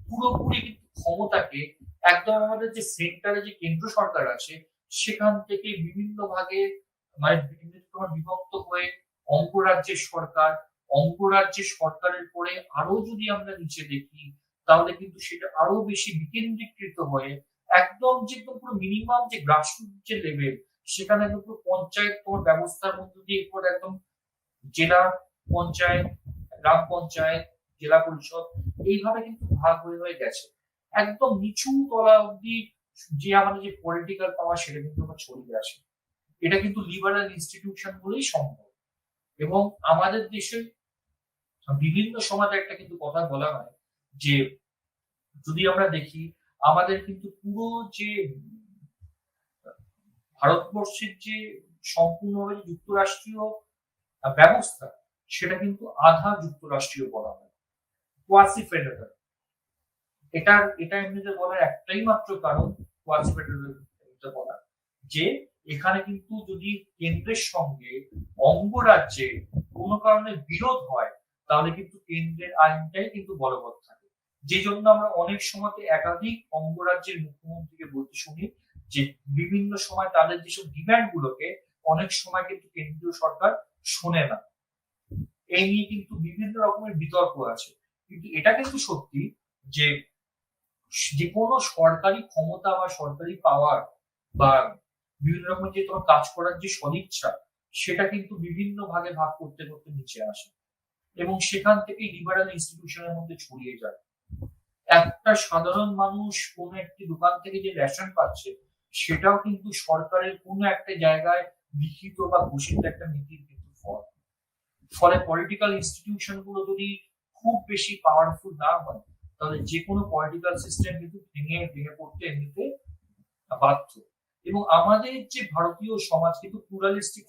পুরোপুরি কিন্তু ক্ষমতাকে একদম আমাদের যে সেন্টারে যে কেন্দ্র সরকার আছে সেখান থেকে বিভিন্ন ভাগে মানে তোমার বিভক্ত হয়ে অঙ্গরাজ্যের সরকারের পরে আরো যদি আমরা নিচে দেখি তাহলে কিন্তু সেটা আরো বেশি বিকেন্দ্রীকৃত হয়ে একদম যে পুরো মিনিমাম যে গ্রাসরুট যে লেভেল সেখানে পুরো পঞ্চায়েত তোমার ব্যবস্থার মধ্যে দিয়ে এরপর একদম জেলা পঞ্চায়েত, গ্রাম পঞ্চায়েত, জেলা পরিষদ এইভাবে কিন্তু ভাগ হয়ে গেছে। একদম নিচু তলা অব্দি যে আমাদের যে পলিটিক্যাল পাওয়ার সেটা কিন্তু ছড়িয়ে আসে। এটা কিন্তু লিবারাল ইনস্টিটিউশন বলেই সম্ভব। এবং আমাদের দেশে বিভিন্ন সমাজে একটা কিন্তু কথা বলা হয় যে যদি আমরা দেখি আমাদের কিন্তু পুরো যে ভারতবর্ষের যে সম্পূর্ণভাবে যুক্তরাষ্ট্রীয় ব্যবস্থা, সেটা কিন্তু আধা যুক্তরাষ্ট্রীয় বলা হয়, কোয়াসি ফেডারেল। এটা এমনিতে বলার একটাই মাত্র কারণ, কোয়াসি ফেডারেল বলার, যে এখানে কিন্তু যদি কেন্দ্রের সঙ্গে অঙ্গরাজ্যের কোনো কারণে বিরোধ হয়, তাহলে কিন্তু কেন্দ্রের আইনটাই কিন্তু বলবৎ থাকে। যে জন্য আমরা অনেক সময় একাধিক অঙ্গরাজ্যের মুখ্যমন্ত্রীকে বলতে শুনি যে বিভিন্ন সময় তাদের যেসব ডিমান্ড গুলোকে অনেক সময় কিন্তু কেন্দ্রীয় সরকার শোনে না। এই নিয়ে কিন্তু বিভিন্ন রকমের বিতর্ক আছে। কিন্তু এটা কিন্তু সত্যি যে যে কোনো সরকারি ক্ষমতা বা সরকারি পাওয়ার বা বিভিন্ন রকম যে তোমার কাজ করার যে সদিচ্ছা, সেটা কিন্তু বিভিন্ন ভাগে ভাগ করতে করতে নিচে আসে এবং সেখান থেকে লিবারাল ইনস্টিটিউশনের মধ্যে ছড়িয়ে যায়। একটা সাধারণ মানুষ কোনো একটি দোকান থেকে যে রেশন পাচ্ছে, সেটাও কিন্তু সরকারের কোনো একটা জায়গায় লিখিত বা ঘোষিত একটা নীতির কিন্তু ফল। ফলে পলিটিক্যাল ইনস্টিটিউশন গুলো যদি খুব বেশি পাওয়ারফুল না হয়, তাহলে যে কোনো পলিটিক্যাল সিস্টেম কিন্তু ভেঙে ভেঙে পড়তে এমনিতে বাধ্য। এবং আমাদের যে ভারতীয় সমাজ কিন্তু প্লুরালিস্টিক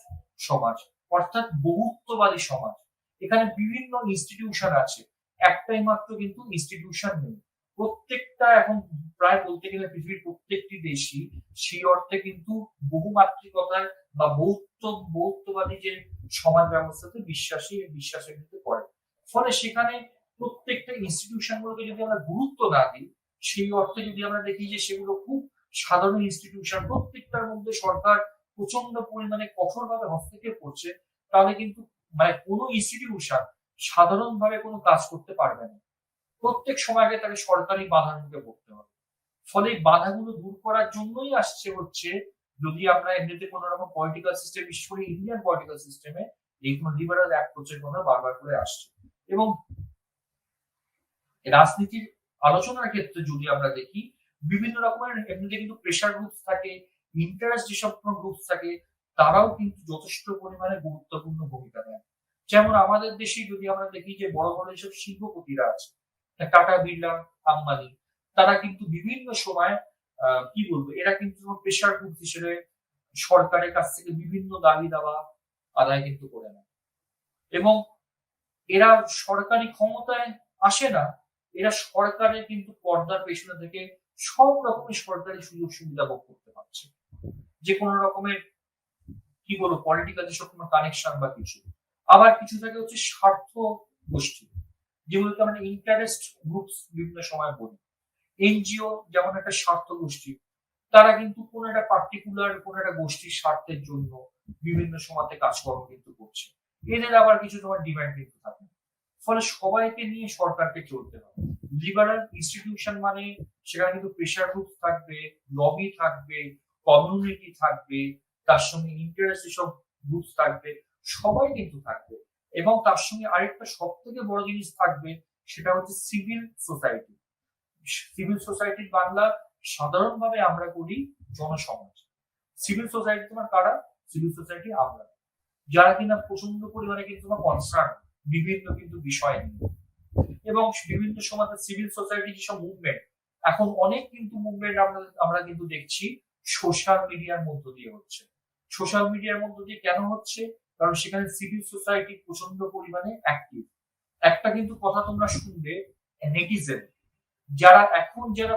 সমাজ, অর্থাৎ বহুত্ববাদী সমাজ। এখানে বিভিন্ন ইনস্টিটিউশন আছে, একটাই মাত্র কিন্তু ইনস্টিটিউশন নেই। প্রত্যেকটা এখন প্রায় বলতে গেলে পৃথিবীর প্রত্যেকটি দেশই সেই অর্থে কিন্তু বহুমাত্রিকতায় বা বহুত্ববাদী যে সমাজ ব্যবস্থাতে বিশ্বাসের কিন্তু করে। ফলে সেখানে প্রত্যেকটা ইনস্টিটিউশন গুলোকে যদি আমরা গুরুত্ব না দিই, সেই অর্থে যদি আমরা দেখি যে সেগুলো খুব সাধারণ ইনস্টিটিউশন, প্রত্যেকটার মধ্যে সরকার প্রচন্ড পরিমাণে কঠোরভাবে হস্তক্ষেপ করছে, তাহলে কিন্তু মানে কোনো ইনস্টিটিউশন সাধারণভাবে কোনো কাজ করতে পারবে না। প্রত্যেক সময়কে তাকে সরকারি বাধার মুখে পড়তে হবে। ফলে এই বাধাগুলো দূর করার জন্যই আসছে হচ্ছে, যদি আমরা এমনিতে কোনো রকম পলিটিক্যাল সিস্টেম, বিশেষ করে ইন্ডিয়ান পলিটিক্যাল সিস্টেমে এই লিবারাল অ্যাপ্রোচের কথা বারবার করে আসছে। এবং রাজনীতির আলোচনার ক্ষেত্রে যদি আমরা দেখি, বিভিন্ন রকমের এমনিতে কিন্তু প্রেশার গ্রুপস থাকে, ইন্টারেস্ট যেসব গ্রুপস থাকে, তারাও কিন্তু যথেষ্ট পরিমাণে গুরুত্বপূর্ণ ভূমিকা নেয়। যেমন আমাদের দেশে যদি আমরা দেখি যে বড় বড় যেসব শিল্পপতিরা আছে, টাটা, বিড়লা, আম্বানি, তারা কিন্তু বিভিন্ন সময় কি বলবো, এরা কিন্তু প্রেশার গ্রুপ হিসেবে সরকারের কাছ থেকে বিভিন্ন দাবি দাওয়া আদায় কিন্তু করে নেয়। এবং এরা সরকারি ক্ষমতায় আসে না, এরা সরকারের কিন্তু পর্দার পেছনে থেকে সব রকমের সরকারি সুযোগ সুবিধা ভোগ করতে পারছে। যে কোনো রকমের কি বলবো পলিটিক্যাল যেসব কোনো কানেকশন বা কিছু। আবার কিছু থাকে হচ্ছে স্বার্থ গোষ্ঠী, যেগুলোকে আমরা ইন্টারেস্ট গ্রুপস বিভিন্ন সময় বলি। এনজিও যেমন একটা স্বার্থ গোষ্ঠী, তারা কিন্তু কোন একটা পার্টিকুলার কোন একটা গোষ্ঠীর স্বার্থের জন্য বিভিন্ন সময়তে কাজকর্ম কিন্তু করছে। এদের আবার কিছু তোমার ডিমান্ড কিন্তু থাকে। ফলে সবাইকে নিয়ে সরকারকে চলতে হবে। লিবারাল ইনস্টিটিউশন মানে সেখানে কিন্তু প্রেশার গ্রুপ থাকবে, লবি থাকবে, কমিউনিটি থাকবে, তার সঙ্গে ইন্টারেস্ট এসব গ্রুপ থাকবে, সবাই কিন্তু থাকবে। এবং তার সঙ্গে আরেকটা সব থেকে বড় জিনিস থাকবে, সেটা হচ্ছে সিভিল সোসাইটি। সিভিল সোসাইটির বাংলা সাধারণভাবে আমরা করি জনসমাজ। সিভিল সোসাইটি তোমার কারা? সিভিল সোসাইটি আমরা, যারা কিনা প্রচন্ড পরিমাণে কিন্তু কনসার্ন বিভিন্ন কিন্তু বিষয় নিয়ে। এবং বিভিন্ন সময় সিভিল সোসাইটি যেসব মুভমেন্ট, এখন অনেক কিন্তু মুভমেন্ট আমরা কিন্তু দেখছি সোশ্যাল মিডিয়ার মধ্য দিয়ে হচ্ছে। সোশ্যাল মিডিয়ার মধ্য দিয়ে কেন হচ্ছে? কারণ সেখানে সিভিল সোসাইটি প্রচন্ড পরিমাণে অ্যাক্টিভ। একটা কিন্তু কথা তোমরা শুনবে, নেটিজেন যারা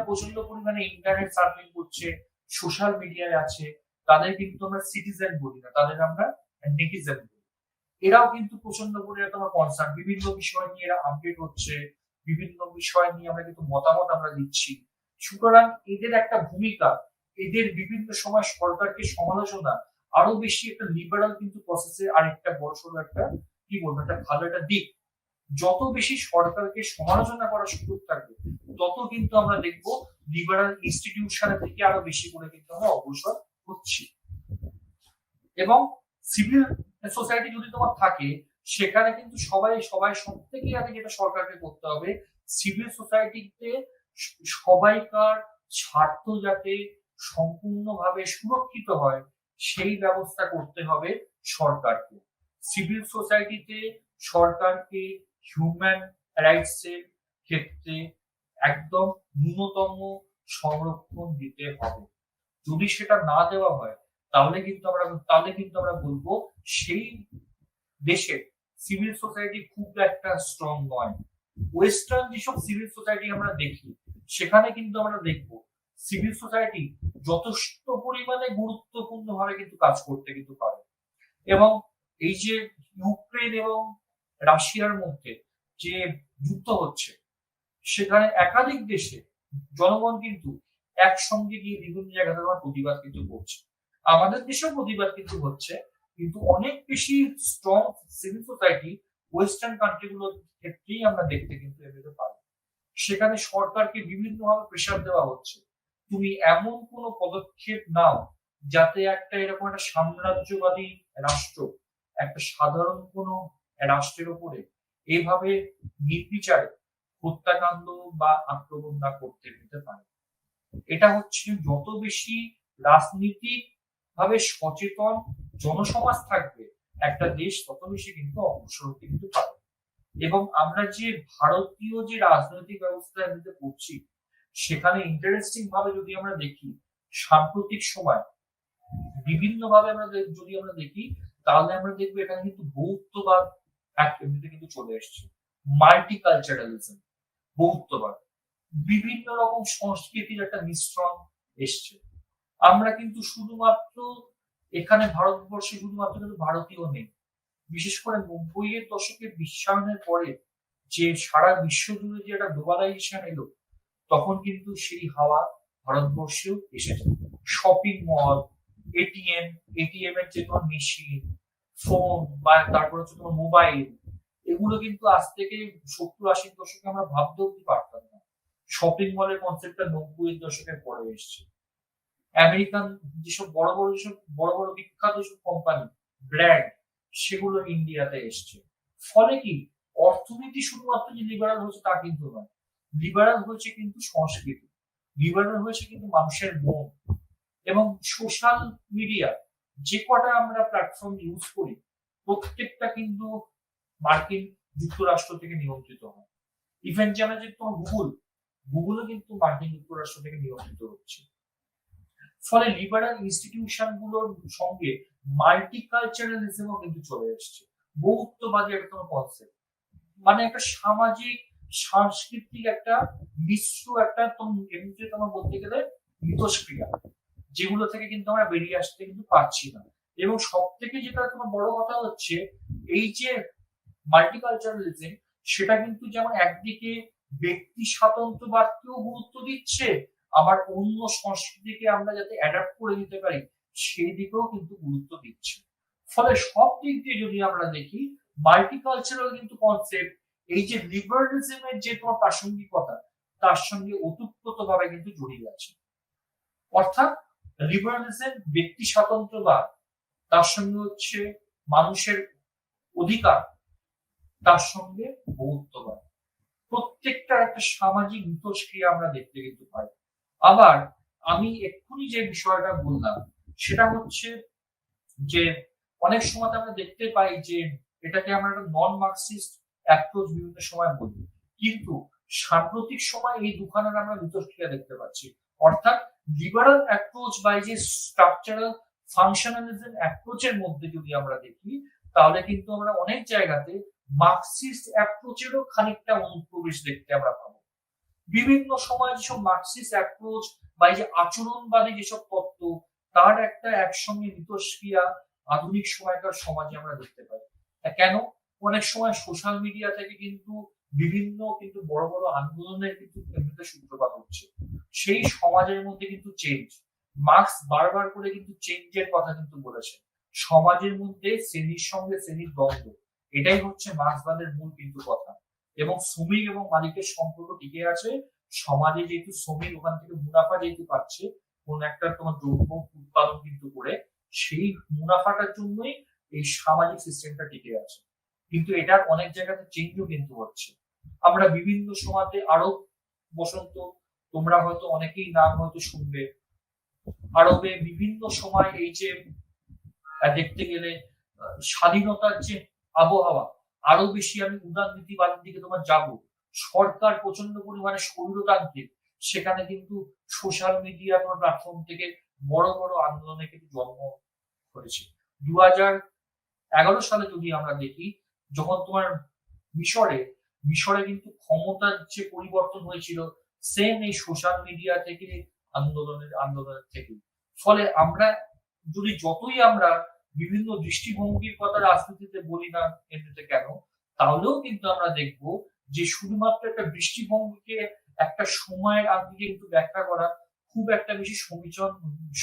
প্রচন্ড পরিমাণে ইন্টারনেট সার্ফিং করছে, সোশ্যাল মিডিয়ায় আছে, তাদের কিন্তু আমরা সিটিজেন বলি না, তাদের আমরা নেটিজেন বলি। এরাও কিন্তু প্রচন্ড পরিমাণে তোমার কনসার্ন, বিভিন্ন বিষয় নিয়ে এরা আপডেট হচ্ছে, বিভিন্ন বিষয় নিয়ে আমরা কিন্তু মতামত আমরা দিচ্ছি। সুতরাং এদের একটা ভূমিকা, এদের বিভিন্ন সময় সরকারকে সমালোচনা আরো বেশি একটা লিবারাল কিন্তু প্রসেসে আরেকটা বড়সড় একটা কি বলবো একটা ভালো একটা দিক। যত বেশি সরকারকে সমালোচনা করার সুযোগ থাকবে, তত কিন্তু আমরা দেখবো লিবারাল ইনস্টিটিউশনের থেকে আরো বেশি করে কিন্তু আমরা অগ্রসর হচ্ছি। এবং সিভিল সোসাইটি যদি তোমার থাকে, সেখানে কিন্তু সবাই সব থেকে আগে যেটা সরকারকে করতে হবে, সিভিল সোসাইটিতে সবাইকার স্বার্থ যাতে সম্পূর্ণভাবে সুরক্ষিত হয়, সেই ব্যবস্থা করতে হবে সরকারকে। সিভিল সোসাইটিতে সরকারকে হিউম্যান রাইটস এর ক্ষেত্রে একদম ন্যূনতম সংরক্ষণ দিতে হবে। যদি সেটা না দেওয়া হয় তাহলে কিন্তু আমরা বলবো সেই দেশের সিভিল সোসাইটি খুব একটা স্ট্রং নয়। ওয়েস্টার্ন যেসব সিভিল সোসাইটি আমরা দেখি সেখানে কিন্তু আমরা দেখবো সিভিল সোসাইটি যথেষ্ট পরিমাণে গুরুত্বপূর্ণ ভাবে কিন্তু কাজ করতে কিন্তু পারে। এবং এই যে ইউক্রেন এবং রাশিয়ার মধ্যে যে যুদ্ধ হচ্ছে সেখানে একাধিক দেশে জনগণ কিন্তু একসঙ্গে গিয়ে বিভিন্ন জায়গাতে তোমার প্রতিবাদ কিন্তু করছে। আমাদের দেশেও প্রতিবাদ কিন্তু হচ্ছে, কিন্তু অনেক বেশি strong civil society western country গুলোর ক্ষেত্রেই আমরা দেখতে কিন্তু এগুলো পাই। সেখানে সরকারকে বিভিন্নভাবে প্রেশার দেওয়া হচ্ছে, তুমি এমন কোনো পদক্ষেপ নাও যাতে একটা এরকম একটা সাম্রাজ্যবাদী রাষ্ট্র একটা সাধারণ কোনো রাষ্ট্রের উপরে এইভাবে নির্বিচারে হত্যাকাণ্ড বা আক্রমণ না করতে দিতে পারে। এটা হচ্ছে যত বেশি রাজনীতিক ভাবে সচেতন জনসমাজ থাকবে একটা দেশ তত বেশি কিন্তু অগ্রসর হতে কিন্তু পারবে। এবং আমরা যে ভারতীয় যে রাজনৈতিক ব্যবস্থার মধ্যে পড়ছি সেখানে ইন্টারেস্টিং ভাবে যদি আমরা দেখি সাম্প্রতিক সময় বিভিন্ন ভাবে যদি আমরা দেখি তাহলে আমরা দেখবো এখানে কিন্তু বৌদ্ধবাদ এমনিতে কিন্তু চলে এসছে, মাল্টিকালচারালিজম, বৌদ্ধবাদ, বিভিন্ন রকম সংস্কৃতির একটা মিশ্রণ এসছে। আমরা কিন্তু শুধুমাত্র এখানে ভারতবর্ষে শুধুমাত্র কিন্তু ভারতীয় নেই, বিশেষ করে 90-এর দশকের বিশ্বায়নের পরে যে সারা বিশ্ব জুড়ে যে একটা গ্লোবালাইজেশন এলো তখন কিন্তু সেই হাওয়া ভারতবর্ষেও এসেছে। শপিং মল, এটিএম এর যে তোমার মেশিন, ফোন বা তারপর হচ্ছে তোমার মোবাইল, এগুলো কিন্তু আজ থেকে 70-80 দশকে আমরা ভাবতেও পারতাম না। শপিং মলের কনসেপ্টটা 90-এর দশকের পরে এসেছে। আমেরিকান যেসব বড় বড় বিখ্যাত যেসব কোম্পানি ব্র্যান্ড সেগুলো ইন্ডিয়াতে এসছে। ফলে কি অর্থনীতি শুধুমাত্র যে লিবারাল হয়েছে তা কিন্তু নয়, লিবারাল হয়েছে কিন্তু সংস্কৃতি, লিবারাল হয়েছে কিন্তু মানুষের মন। এবং সোশ্যাল মিডিয়া যে কটা আমরা প্ল্যাটফর্ম ইউজ করি প্রত্যেকটা কিন্তু মার্কিন যুক্তরাষ্ট্র থেকে নিয়ন্ত্রিত হয়। ইভেন যে আমরা যে তোমার গুগলও কিন্তু মার্কিন যুক্তরাষ্ট্র থেকে নিয়ন্ত্রিত হচ্ছে। ফলে লিবারাল ইনস্টিটিউশন গুলোর সঙ্গে মাল্টিকালচারালিজমও কিন্তু চলে এসছে। বহুত্ববাদী একটা কনসেপ্ট, মানে একটা সামাজিক সাংস্কৃতিক একটা মিশ্র একটা এমনিতে তোমার বলতে গেলে মিথস্ক্রিয়া, যেগুলো থেকে কিন্তু আমরা বেরিয়ে আসতে কিন্তু পারছি না। এবং সব থেকে যেটা তোমার বড় কথা হচ্ছে এই যে মাল্টিকালচারালিজম সেটা কিন্তু যেমন একদিকে ব্যক্তি স্বাতন্ত্র্যবাদকেও গুরুত্ব দিচ্ছে, আবার অন্য সংস্কৃতিকে আমরা যাতে অ্যাডাপ্ট করে নিতে পারি সেই দিকেও কিন্তু গুরুত্ব দিচ্ছে। ফলে সব দিক দিয়ে যদি আমরা দেখি মাল্টিকালচারাল কিন্তু কনসেপ্ট এই যে লিবারালিজমের যে তোমার প্রাসঙ্গিকতা তার সঙ্গে ওতপ্রোতভাবে কিন্তু জড়িয়ে আছে। অর্থাৎ লিবারালিজম ব্যক্তি স্বাতন্ত্র্যবাদ, তার সঙ্গে হচ্ছে মানুষের অধিকার, তার সঙ্গে বৌদ্ধবাদ, প্রত্যেকটার একটা সামাজিক মিথস্ক্রিয়া আমরা দেখতে কিন্তু পাই। আবার আমি এক্ষুনি যে বিষয়টা বললাম সেটা হচ্ছে যে অনেক সময় আমরা দেখতে পাই যে এটাকে আমরা একটা নন মার্কসিস্ট অ্যাপ্রোচ বিভিন্ন সময় বলি, কিন্তু সাম্প্রতিক সময় এই দুখানের আমরা মিথস্ক্রিয়া দেখতে পাচ্ছি। অর্থাৎ লিবারাল অ্যাপ্রোচ বা যে স্ট্রাকচারাল ফাংশনালিজম অ্যাপ্রোচের মধ্যে যদি আমরা দেখি তাহলে কিন্তু আমরা অনেক জায়গাতে মার্কসিস্ট অ্যাপ্রোচেরও খানিকটা অনুপ্রবেশ দেখতে আমরা পাবো। বিভিন্ন সময় যেসব মার্কসিস্ট অ্যাপ্রোচ বা এই যে আচরণবাদী যেসব তত্ত্ব তার একটা একসঙ্গে মিথস্ক্রিয়া আধুনিক সময়কার সমাজে আমরা দেখতে পাই। কেন? অনেক সময় সোশ্যাল মিডিয়া থেকে কিন্তু বিভিন্ন কিন্তু বড় বড় আন্দোলনের কিন্তু এমনিতে সূত্রপাত হচ্ছে। সেই সমাজের মধ্যে কিন্তু চেঞ্জ, মার্কস বারবার করে কিন্তু চেঞ্জের কথা কিন্তু বলেছেন। সমাজের মধ্যে শ্রেণীর সঙ্গে শ্রেণীর দ্বন্দ্ব, এটাই হচ্ছে মার্কসবাদের মূল কিন্তু কথা। এবং শ্রমিক এবং মালিকের সম্পর্ক টিকে আছে। সমাজে যেহেতু শ্রমিক ওখান থেকে মুনাফা যেহেতু পাচ্ছে কোন একটা তোমার দ্রব্য উৎপাদন কিন্তু করে, সেই মুনাফাটার জন্যই এই সামাজিক সিস্টেমটা টিকে আছে। কিন্তু এটার অনেক জায়গাতে চেঞ্জও কিন্তু হচ্ছে। আমরা বিভিন্ন সময়তে আরব বসন্ত, তোমরা হয়তো অনেকেই নাম হয়তো শুনবে। আরবে বিভিন্ন সময় এই যে দেখতে গেলে স্বাধীনতার যে আবহাওয়া, আরো বেশি আমি উদারনীতিবাদের দিকে তোমার যাব। সরকার প্রচন্ড পরিমাণে স্বৈরতান্ত্রিক, সেখানে কিন্তু সোশ্যাল মিডিয়া তোমার প্ল্যাটফর্ম থেকে বড় বড় আন্দোলনে কিন্তু জন্ম হয়েছে। 2011 সালে যদি আমরা দেখি, যখন তোমার মিশরে মিশরে কিন্তু ক্ষমতার যে পরিবর্তন হয়েছিল, সেম এই সোশ্যাল মিডিয়া থেকে আন্দোলনের থেকে। ফলে আমরা যদি যতই আমরা বিভিন্ন দৃষ্টিভঙ্গির কথা রাজনীতিতে বলি না এমনিতে কেন, তাহলেও কিন্তু আমরা দেখব যে শুধুমাত্র একটা দৃষ্টিভঙ্গিকে একটা সময়ের আগে কিন্তু ব্যাখ্যা করা খুব একটা বেশি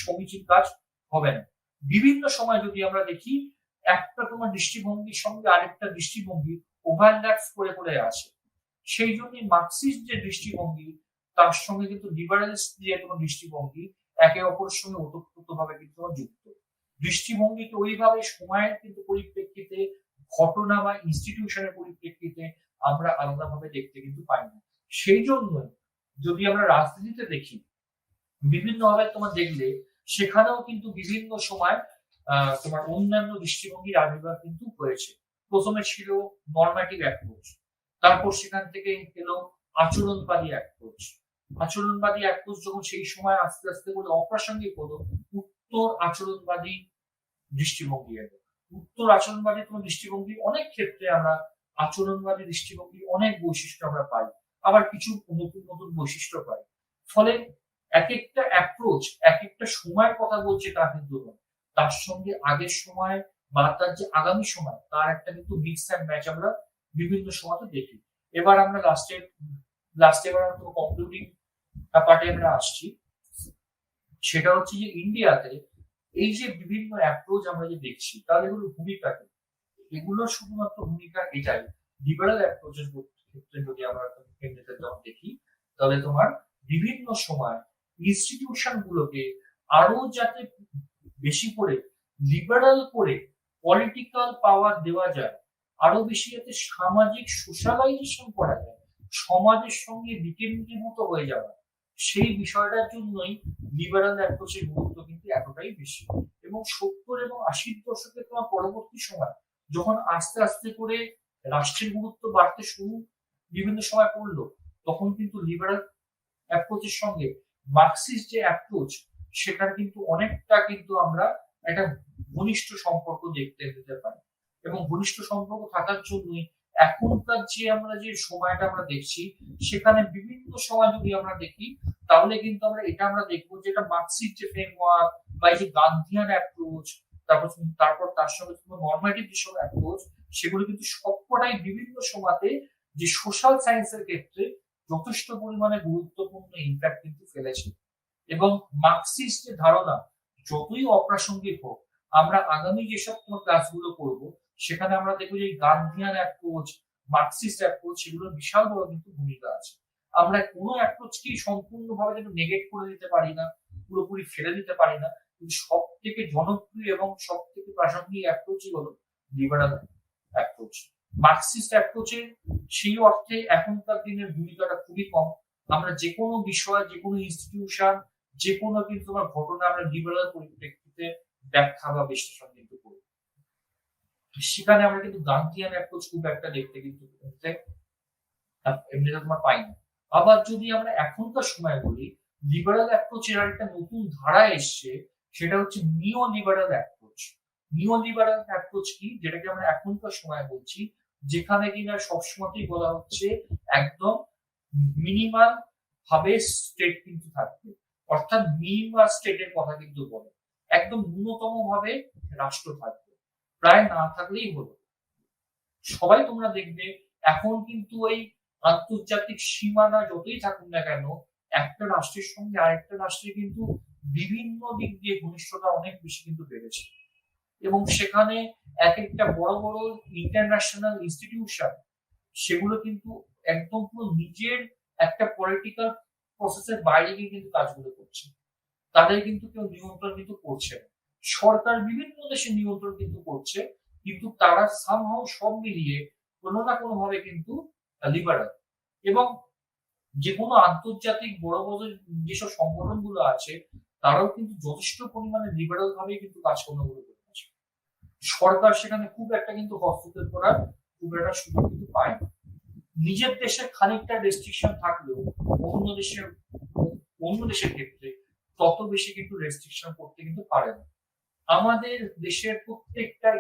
সমীচীন কাজ হবে না। বিভিন্ন সময় যদি আমরা দেখি, একটা তোমার দৃষ্টিভঙ্গির সঙ্গে আরেকটা দৃষ্টিভঙ্গি ওভারল্যাপস করে করে আসে। সেই জন্যই মার্কসিস্ট যে দৃষ্টিভঙ্গি, তার সঙ্গে কিন্তু লিবারালিস্ট যে কোনো দৃষ্টিভঙ্গি একে অপরের সঙ্গে ওতপ্রোতভাবে কিন্তু যুক্ত। দৃষ্টিভঙ্গিকে ওইভাবে সময়ের কিন্তু পরিপ্রেক্ষিতে, ঘটনা বা ইনস্টিটিউশনের পরিপ্রেক্ষিতে আমরা আলাদাভাবে দেখতে কিন্তু পাই না। সেই জন্য যদি আমরা রাজনীতিতে দেখি, বিভিন্নভাবে তোমার দেখলে সেখানেও কিন্তু বিভিন্ন সময় তোমার অন্যান্য দৃষ্টিভঙ্গির আবির্ভাব কিন্তু হয়েছে। প্রথমে ছিল নরম্যাটিভ অ্যাপ্রোচ, তারপর সেখান থেকে এলো আচরণবাদী অ্যাপ্রোচ। আচরণবাদী অ্যাপ্রোচ যখন সেই সময় আস্তে আস্তে করে অপ্রাসঙ্গিক হলো, উত্তর আচরণবাদী দৃষ্টিভঙ্গি এলো। উত্তর আচরণবাদী তোমার দৃষ্টিভঙ্গি অনেক ক্ষেত্রে আমরা আচরণবাদী দৃষ্টিভঙ্গির অনেক বৈশিষ্ট্য আমরা পাই, আবার কিছু নতুন নতুন বৈশিষ্ট্য পাই। ফলে এক একটা অ্যাপ্রোচ এক একটা সময়ের কথা বলছে তা কিন্তু নয়, তার সঙ্গে আগের সময় বা তার যে আগামী সময়, তার একটা কিন্তু মিক্স অ্যান্ড ম্যাচ আমরা বিভিন্ন সময়তে দেখি। এবার আমরা লাস্টে এবার আমরা কনক্লুডিং পার্টে আমরা আসছি। সেটা হচ্ছে যে ইন্ডিয়াতে এই যে বিভিন্ন অ্যাপ্রোচ আমরা যে দেখছি, তাহলে এগুলোর ভূমিকা কি? এগুলোর শুধুমাত্র ভূমিকা এটাই, লিবারাল অ্যাপ্রোচের ক্ষেত্রে যদি আমরা কেন্দ্রে যখন দেখি, তাহলে তোমার বিভিন্ন সময় ইনস্টিটিউশন গুলোকে আরো যাতে বেশি করে লিবারাল করে পলিটিক্যাল পাওয়ার দেওয়া যায়, আরো বেশি যাতে সামাজিক সোশ্যালাইজেশন করা যায়, সমাজের সঙ্গে বিকেন্দ্রীভূত হয়ে যাওয়া, সেই বিষয়টার জন্যই লিবারাল অ্যাপ্রোচের গুরুত্ব কিন্তু এতটাই বেশি। এবং 70 এবং 80 দশকে তোমার পরবর্তী সময় যখন আস্তে আস্তে করে রাষ্ট্রের গুরুত্ব বাড়তে শুরু বিভিন্ন সময় করলো, তখন কিন্তু লিবারাল অ্যাপ্রোচের সঙ্গে মার্কসিস্ট যে অ্যাপ্রোচ, সেটার কিন্তু অনেকটা কিন্তু আমরা একটা ঘনিষ্ঠ সম্পর্ক দেখতে পেতে পারি। এবং ঘনিষ্ঠ সম্পর্ক থাকার জন্যই এখনকার যে আমরা যে সময়টা আমরা দেখছি, সেখানে বিভিন্ন সময় যদি আমরা দেখি, তাহলে কিন্তু আমরা দেখবো যে এটা মার্কসিস্ট যে ফ্রেমওয়ার্ক বা এই যে গান্ধিয়ান অ্যাপ্রোচ, তারপর তার সঙ্গে নরমেটিভ যেসব অ্যাপ্রোচ, সেগুলো কিন্তু সবকটাই বিভিন্ন সময়তে যে সোশ্যাল সায়েন্সের ক্ষেত্রে যথেষ্ট পরিমাণে গুরুত্বপূর্ণ ইম্প্যাক্ট কিন্তু ফেলেছে। এবং মার্কসিস্ট যে ধারণা যতই অপ্রাসঙ্গিক হোক, আমরা আগামী যেসব ক্লাসগুলো করব, সেখানে আমরা দেখবো যে গান্ধিয়ান অ্যাপ্রোচ, মার্কসিস্ট অ্যাপ্রোচ, সেগুলোর বিশাল বড় কিন্তু ভূমিকা আছে। আমরা কোনো অ্যাপ্রোচকেই সম্পূর্ণভাবে কিন্তু নেগেট করে দিতে পারি না, পুরোপুরি ফেলে দিতে পারি না, কিন্তু সব থেকে জনপ্রিয় এবং সব থেকে প্রাসঙ্গিক অ্যাপ্রোচই হলো লিবারাল অ্যাপ্রোচ। মার্কসিস্ট অ্যাপ্রোচের সেই অর্থে এখনকার দিনের ভূমিকাটা খুবই কম। আমরা যে কোনো বিষয়, যে কোনো ইনস্টিটিউশন, যে কোনো কিন্তু আমার ঘটনা আমরা লিবারাল পরিপ্রেক্ষিতে ব্যাখ্যা বা বিশ্লেষণ কিন্তু করি। সেখানে আমরা কিন্তু গান্ধিয়ান অ্যাপ্রোচ খুব একটা দেখতে কিন্তু এমনিতে তোমার পাই না। আবার যদি আমরা এখনকার সময় বলি, লিবারাল অ্যাপ্রোচের আরেকটা নতুন ধারা এসছে, সেটা হচ্ছে নিও লিবারাল অ্যাপ্রোচ। নিও লিবারাল অ্যাপ্রোচ কি, যেটাকে আমরা এখনকার সময় বলছি, যেখানে কিনা সবসময়তেই বলা হচ্ছে একদম মিনিমাল ভাবে স্টেট কিন্তু থাকবে, অর্থাৎ মিনিমাল স্টেটের কথা কিন্তু বলে, একদম ন্যূনতম ভাবে রাষ্ট্র থাকবে, প্রায় না থাকলেই হলো। সবাই তোমরা দেখবে এখন কিন্তু এই আন্তর্জাতিক সীমানা যতই থাকুক না কেন, একটা রাষ্ট্রের সঙ্গে আরেকটা রাষ্ট্রের কিন্তু বিভিন্ন দিক দিয়ে ঘনিষ্ঠতা অনেক বেশি কিন্তু বেড়েছে। এবং সেখানে এক একটা বড় বড় ইন্টারন্যাশনাল ইনস্টিটিউশন, সেগুলো কিন্তু একদম পুরো নিজের একটা পলিটিক্যাল প্রসেসের বাইরে গিয়ে কিন্তু কাজগুলো করছে, তাদের কিন্তু কেউ নিয়ন্ত্রণ কিন্তু করছে না। সরকার বিভিন্ন দেশে নিয়ন্ত্রণ কিন্তু করছে, কিন্তু তারা সামহাও সব মিলিয়ে কোনো না কোনো ভাবে কিন্তু লিবারাল। এবং যে কোনো আন্তর্জাতিক বড় বড় যেসব সংগঠন গুলো আছে, তারাও কিন্তু যথেষ্ট পরিমাণে লিবারাল ভাবে কিন্তু কাজকর্মগুলো করছে। সরকার সেখানে খুব একটা কিন্তু হস্তক্ষেপ করার খুব একটা সুযোগ কিন্তু পায় না। নিজের দেশে খানিকটা রেস্ট্রিকশন থাকলেও অন্য দেশের অন্য দেশের ক্ষেত্রে তত বেশি কিন্তু রেস্ট্রিকশন করতে কিন্তু পারে না। আমাদের দেশের প্রত্যেকটা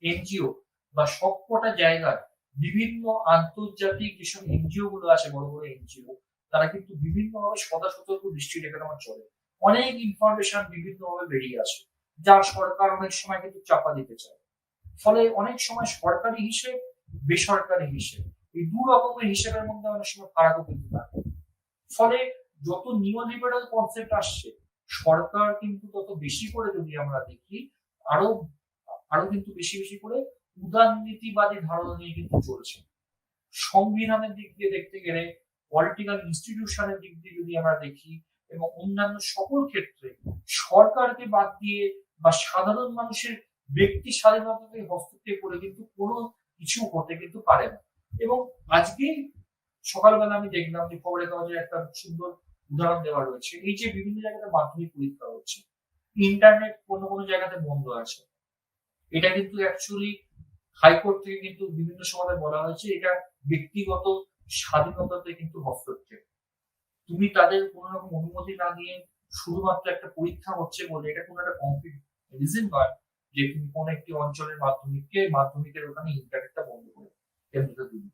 এনজিও বা সবকটা জায়গায় বিভিন্ন আন্তর্জাতিক যেসব এনজিও গুলো আছে, বড় বড় এনজিও, তারা কিন্তু বিভিন্নভাবে সদা সতর্ক দৃষ্টি রেখে তোমার চলে। অনেক ইনফরমেশন বিভিন্নভাবে বেরিয়ে আসে, যা সরকার অনেক সময় কিন্তু চাপা দিতে চায়। ফলে অনেক সময় সরকারি হিসেব, বেসরকারি হিসেব, এই দু রকমের হিসেবের মধ্যে অনেক সময় ফারাকও কিন্তু থাকে। ফলে যত নিও লিবারাল কনসেপ্ট আসছে, সরকার কিন্তু তত বেশি করে, যদি আমরা দেখি, আরো আরো কিন্তু বেশি বেশি করে উদারনীতিবাদী ধারণা নিয়ে কিন্তু চলছে। সংবিধানের দিক দিয়ে দেখতে গেলে, পলিটিক্যাল ইনস্টিটিউশনের দিক দিয়ে যদি আমরা দেখি, এবং অন্যান্য সকল ক্ষেত্রে সরকারকে বাদ দিয়ে বা সাধারণ মানুষের ব্যক্তি স্বাধীনতাকে হস্তক্ষেপ করে কিন্তু কোনো কিছু হতে কিন্তু পারে না। এবং আজকে সকালবেলা আমি দেখলাম যে খবরের কাগজে একটা সুন্দর উদাহরণ দেওয়া রয়েছে, এই যে বিভিন্ন জায়গাতে মাধ্যমিক পরীক্ষা হচ্ছে, ইন্টারনেট কোনো কোনো জায়গাতে বন্ধ আছে। এটা কিন্তু অ্যাকচুয়ালি হাইকোর্ট থেকে কিন্তু বিভিন্ন সময় বলা হয়েছে এটা ব্যক্তিগত স্বাধীনতাতে কিন্তু হস্তক্ষেপ। তুমি তাদের কোনো রকম অনুমতি না নিয়ে শুধুমাত্র একটা পরীক্ষা হচ্ছে বলে এটা কোনো একটা কমপ্লিট রিজন নয় যে তুমি কোনো একটি অঞ্চলের মাধ্যমিকের ওখানে ইন্টারনেটটা বন্ধ করে কেন্দ্রটা দিবে।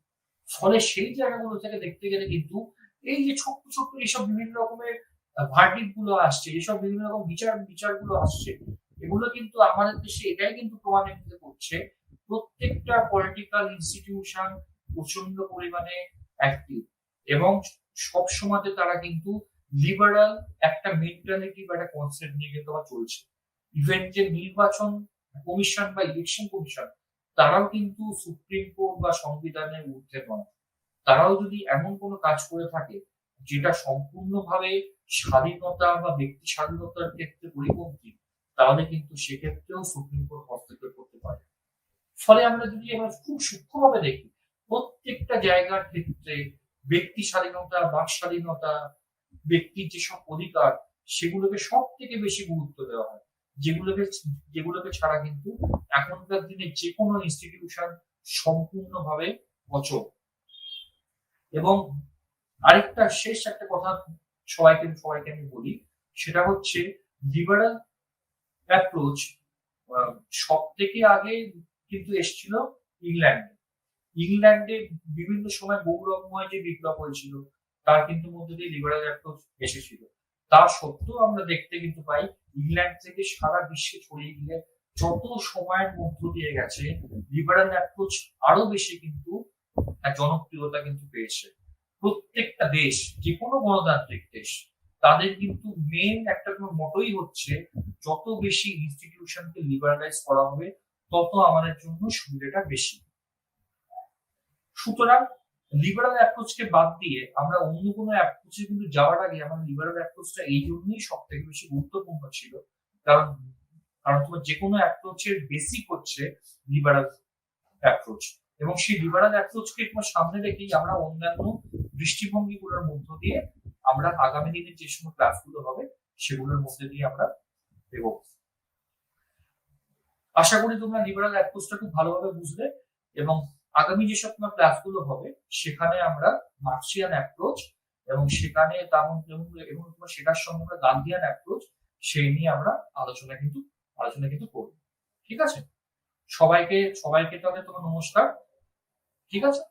ফলে সেই জায়গাগুলো থেকে দেখতে গেলে কিন্তু এই যে ছোট্ট ছোট্ট এইসব বিভিন্ন রকমের ভার্ডিক্ট গুলো আসছে, এসব বিভিন্ন রকম বিচারগুলো আসছে, এগুলো কিন্তু আমাদের দেশে এটাই কিন্তু প্রমাণিত করছে প্রত্যেকটা পলিটিক্যাল ইনস্টিটিউশন প্রচন্ড পরিমাণে অ্যাক্টিভ, এবং সব সময়তে তারা কিন্তু লিবারাল একটা মেন্টালিটি বা একটা কনসেপ্ট নিয়ে কিন্তু চলছে। ইভেন যে নির্বাচন কমিশন বা ইলেকশন কমিশন, তারাও কিন্তু সুপ্রিম কোর্ট বা সংবিধানের ঊর্ধ্বে নয়। তারাও যদি এমন কোনো কাজ করে থাকে যেটা সম্পূর্ণভাবে স্বাধীনতা বা ব্যক্তি স্বাধীনতার ক্ষেত্রে পরিপন্থী, তাহলে কিন্তু সেক্ষেত্রেও সুপ্রিম কোর্ট হস্তক্ষেপ করতে পারে। ফলে আমরা যদি এবার খুব সূক্ষ্মভাবে দেখি, প্রত্যেকটা জায়গার ক্ষেত্রে ব্যক্তি স্বাধীনতা, বাক স্বাধীনতা, ব্যক্তির যেসব অধিকার, সেগুলোকে সব থেকে বেশি গুরুত্ব দেওয়া হয়, যেগুলোকে ছাড়া কিন্তু এখনকার দিনে যে কোনো ইনস্টিটিউশন সম্পূর্ণভাবে অচল। এবং আরেকটা শেষ একটা কথা সবাইকে আমি বলি, সেটা হচ্ছে লিবারাল অ্যাপ্রোচ সব থেকে আগে কিন্তু এসেছিল ইংল্যান্ডে বিভিন্ন সময় বহু রকমের যে বিপ্লব হয়েছিল, তার কিন্তু মধ্যে দিয়ে লিবারাল অ্যাপ্রোচ এসেছিল। তা সত্ত্বেও আমরা দেখতে কিন্তু পাই ইংল্যান্ড থেকে সারা বিশ্বে ছড়িয়ে গিয়ে যত সময়ের মধ্য দিয়ে গেছে, লিবারাল অ্যাপ্রোচ আরো বেশি কিন্তু জনপ্রিয়তা কিন্তু পেয়েছে। প্রত্যেকটা দেশ, যে কোনো গণতান্ত্রিক দেশ, তাদের কিন্তু মেন একটা মোটোই হচ্ছে যত বেশি ইনস্টিটিউশনকে লিবারালাইজ করা হবে, তত আমাদের জন্য সুবিধাটা বেশি। সুতরাং লিবারাল অ্যাপ্রোচকে বাদ দিয়ে আমরা অন্য কোনো অ্যাপ্রোচে কিন্তু যাওয়ার আগে আমার লিবারাল অ্যাপ্রোচটা এই জন্যই সব থেকে বেশি গুরুত্বপূর্ণ ছিল, কারণ তোমার যে কোনো অ্যাপ্রোচের বেসিক হচ্ছে লিবারাল অ্যাপ্রোচ, এবং সেই লিবারাল অ্যাপ্রোচকে তোমার সামনে রেখেই আমরা অন্যান্য দৃষ্টিভঙ্গিগুলোর মধ্য দিয়ে আমরা আগামী দিনের যে সময় ক্লাসগুলো হবে সেগুলোর মধ্যে দিয়ে আমরা এগোবো। আশা করি তোমরা লিবারাল অ্যাপ্রোচটা খুব ভালোভাবে বুঝলে, এবং আগামী যেসব তোমার ক্লাসগুলো হবে সেখানে আমরা মার্কসিয়ান অ্যাপ্রোচ এবং সেখানে এবং তোমার সেটার সঙ্গে আমরা গান্ধিয়ান অ্যাপ্রোচ সেই নিয়ে আমরা আলোচনা কিন্তু করব। ঠিক আছে, সবাইকে তাহলে তোমার নমস্কার। ঠিক আছে।